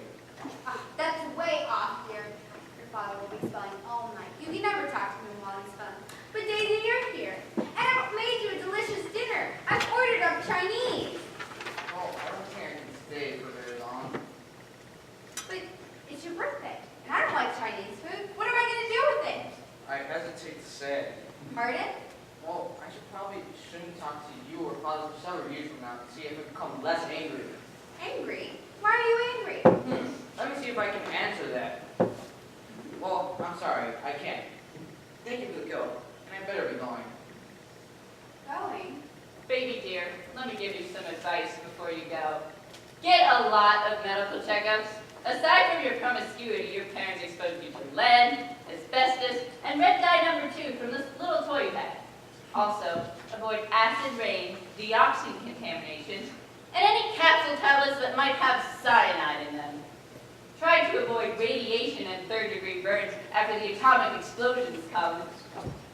That's way off, dear. Your father will be spelling all night. You can never talk to him while he's spelling. But Daisy, you're here. And I've made you a delicious dinner. I've ordered up Chinese. Oh, I don't think I can stay for very long. But it's your birthday. And I don't like Chinese food. What am I going to do with it? I hesitate to say. Pardon? Well, I shouldn't talk to you or Father for several years from now to see if I become less angry. Angry? Why are you angry? Let me see if I can answer that. Well, I'm sorry, I can't. Thank you for the guilt, and I better be going. Going? Baby dear, let me give you some advice before you go. Get a lot of medical checkups. Aside from your promiscuity, your parents exposed you to lead, asbestos, and red dye number 2 from this little toy pack. Also, avoid acid rain, dioxin contamination, and any capsule tablets that might have cyanide in them. Try to avoid radiation and third-degree burns after the atomic explosions come.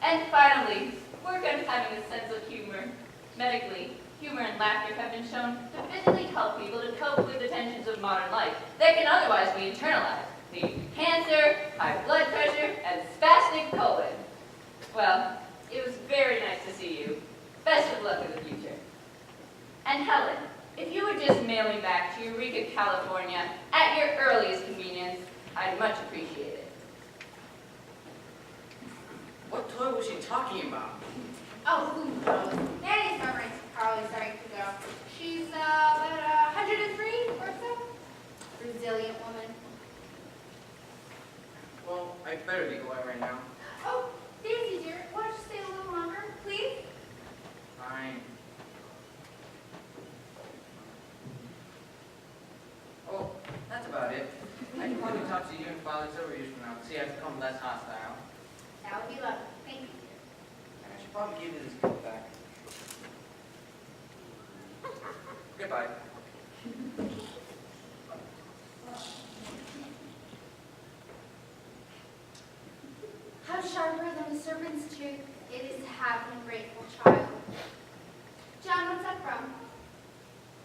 And finally, work on having a sense of humor. Medically, humor and laughter have been shown to physically help people to cope with the tensions of modern life that can otherwise be internalized, leading to cancer, high blood pressure, and spastic colon. Well, it was very nice to see you. Best of luck in the future. And Helen, if you would just mail me back to Eureka, California at your earliest convenience, I'd much appreciate it. What toy was she talking about? Oh, who knows? Daddy's memories are probably starting to go. She's about 103 or so. Resilient woman. Well, I better be going right now. Oh, Daisy dear, why don't you stay a little longer, please? Fine. Oh, that's about it. I can probably talk to you and Father several years from now. See, I've become less hostile. That would be lovely. Thank you, dear. And I should probably give you this gift back. Goodbye. How sharper than a serpent's tooth it is to have an ungrateful child. John, what's that from?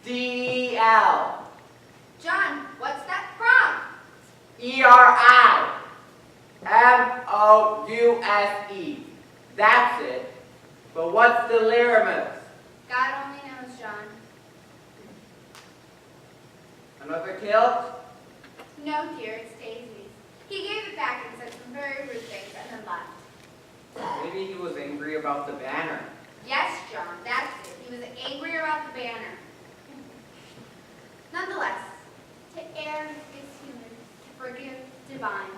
D-L. John, what's that from? E-R-I. M-O-U-S-E. That's it. But what's the lyrimus? God only knows, John. Another kilt? No, dear, it's Daisy's. He gave it back and said some very rude things and then left. Maybe he was angry about the banner. Yes, John, that's it. He was angry about the banner. Nonetheless, to err is human, to forgive divine.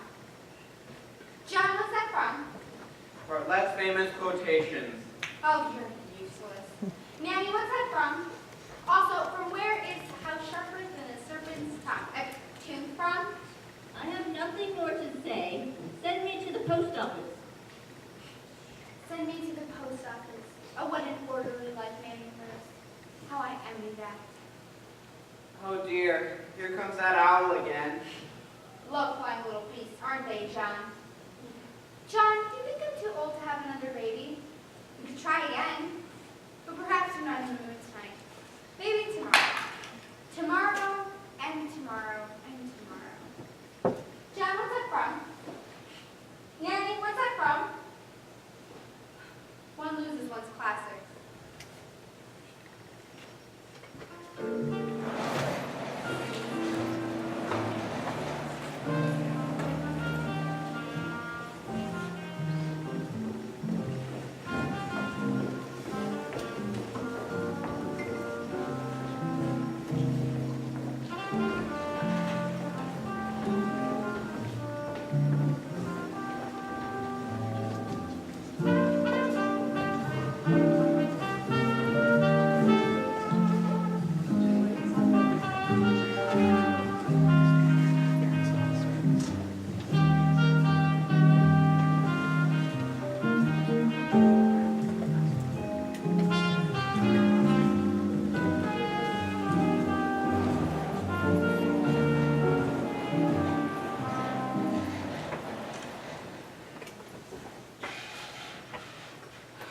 John, what's that from? Bartlett's famous quotations. Oh, you're useless. Nanny, what's that from? Also, from where is how sharper than a serpent's tongue? A tooth from? I have nothing more to say. Send me to the post office. Send me to the post office. Oh, what an orderly life Nanny lives. How I envy that. Oh dear, here comes that owl again. Low-flying little beasts, aren't they, John? John, do you think I'm too old to have another baby? We could try again. But perhaps you're not in the mood tonight. Maybe tomorrow. Tomorrow, and tomorrow, and tomorrow. John, what's that from? Nanny, what's that from? One loses one's classics.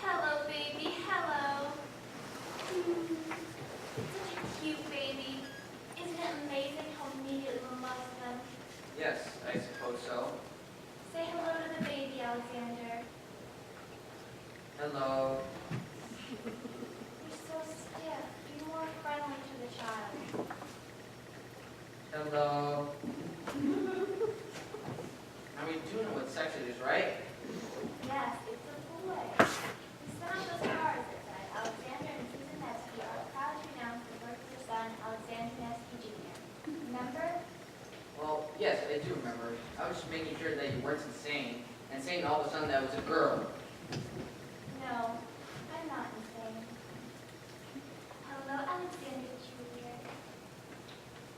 Hello, baby, hello. Such a cute baby. Isn't it amazing how immediately one loves them? Yes, I suppose so. Say hello to the baby, Alexander. Hello. You're so stiff. Be more friendly to the child. Hello. I mean, you know what sex it is, right? Yes, it's a boy. We sent out those cards that said, Alexander and Susan Nesky are proud to announce the birth of their son, Alexander Nesky Jr. Remember? Well, yes, I do remember. I was just making sure that you weren't insane and saying all of a sudden that it was a girl. No, I'm not insane. Hello, Alexander Jr.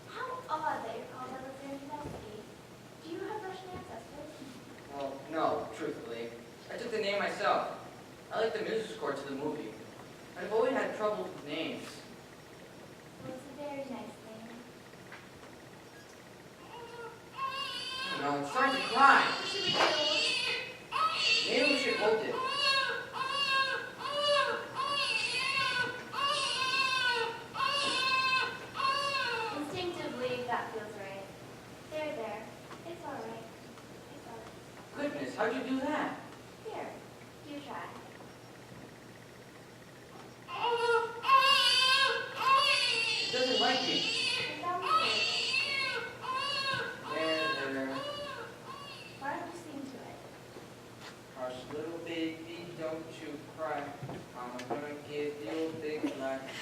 How odd that you're called Alexander Nesky. Do you have Russian ancestors? Well, no, truthfully. I took the name myself. I like the music score to the movie. I've always had trouble with names. Well, it's a very nice name. I don't know, it's starting to cry. What should we do? Maybe we should hold it. Instinctively, that feels right. There. It's all right. It's all right. Goodness, how'd you do that? Here, you try. It doesn't like me. It sounds good. There. Why don't you sing to it? Hush, little baby, don't you cry. I'm gonna give you a big life.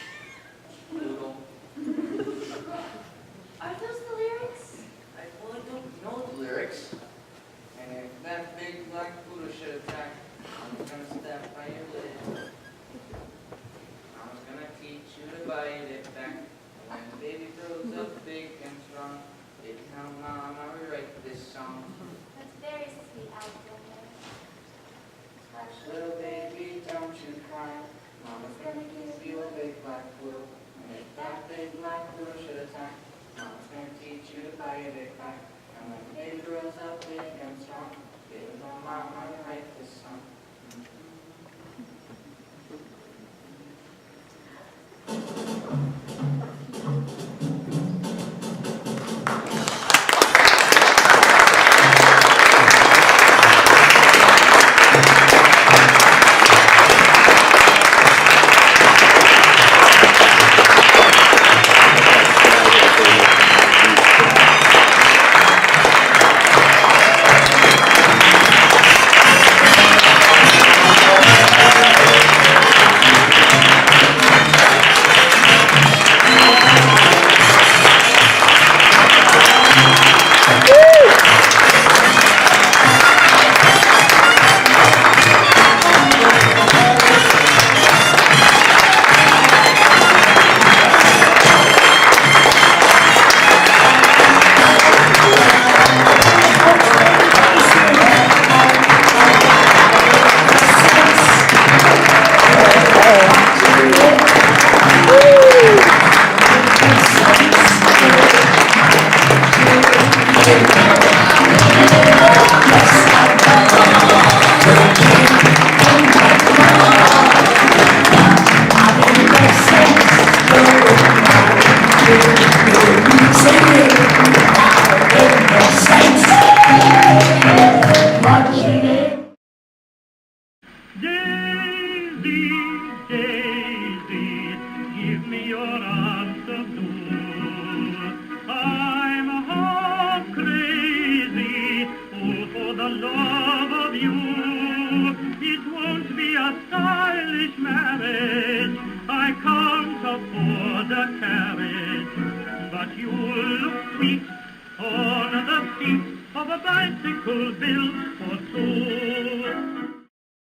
baby grows up big and strong, baby, now Mama, rewrite this song. That's very sweet, Alexander. Hush, little baby, don't you cry. Mama's gonna give you a big black quilt. And if that big black quilt should attack, Mama's gonna teach you to fight it back. And when the baby grows up big and strong, baby, now Mama, write this song. On the seat of a bicycle built for two.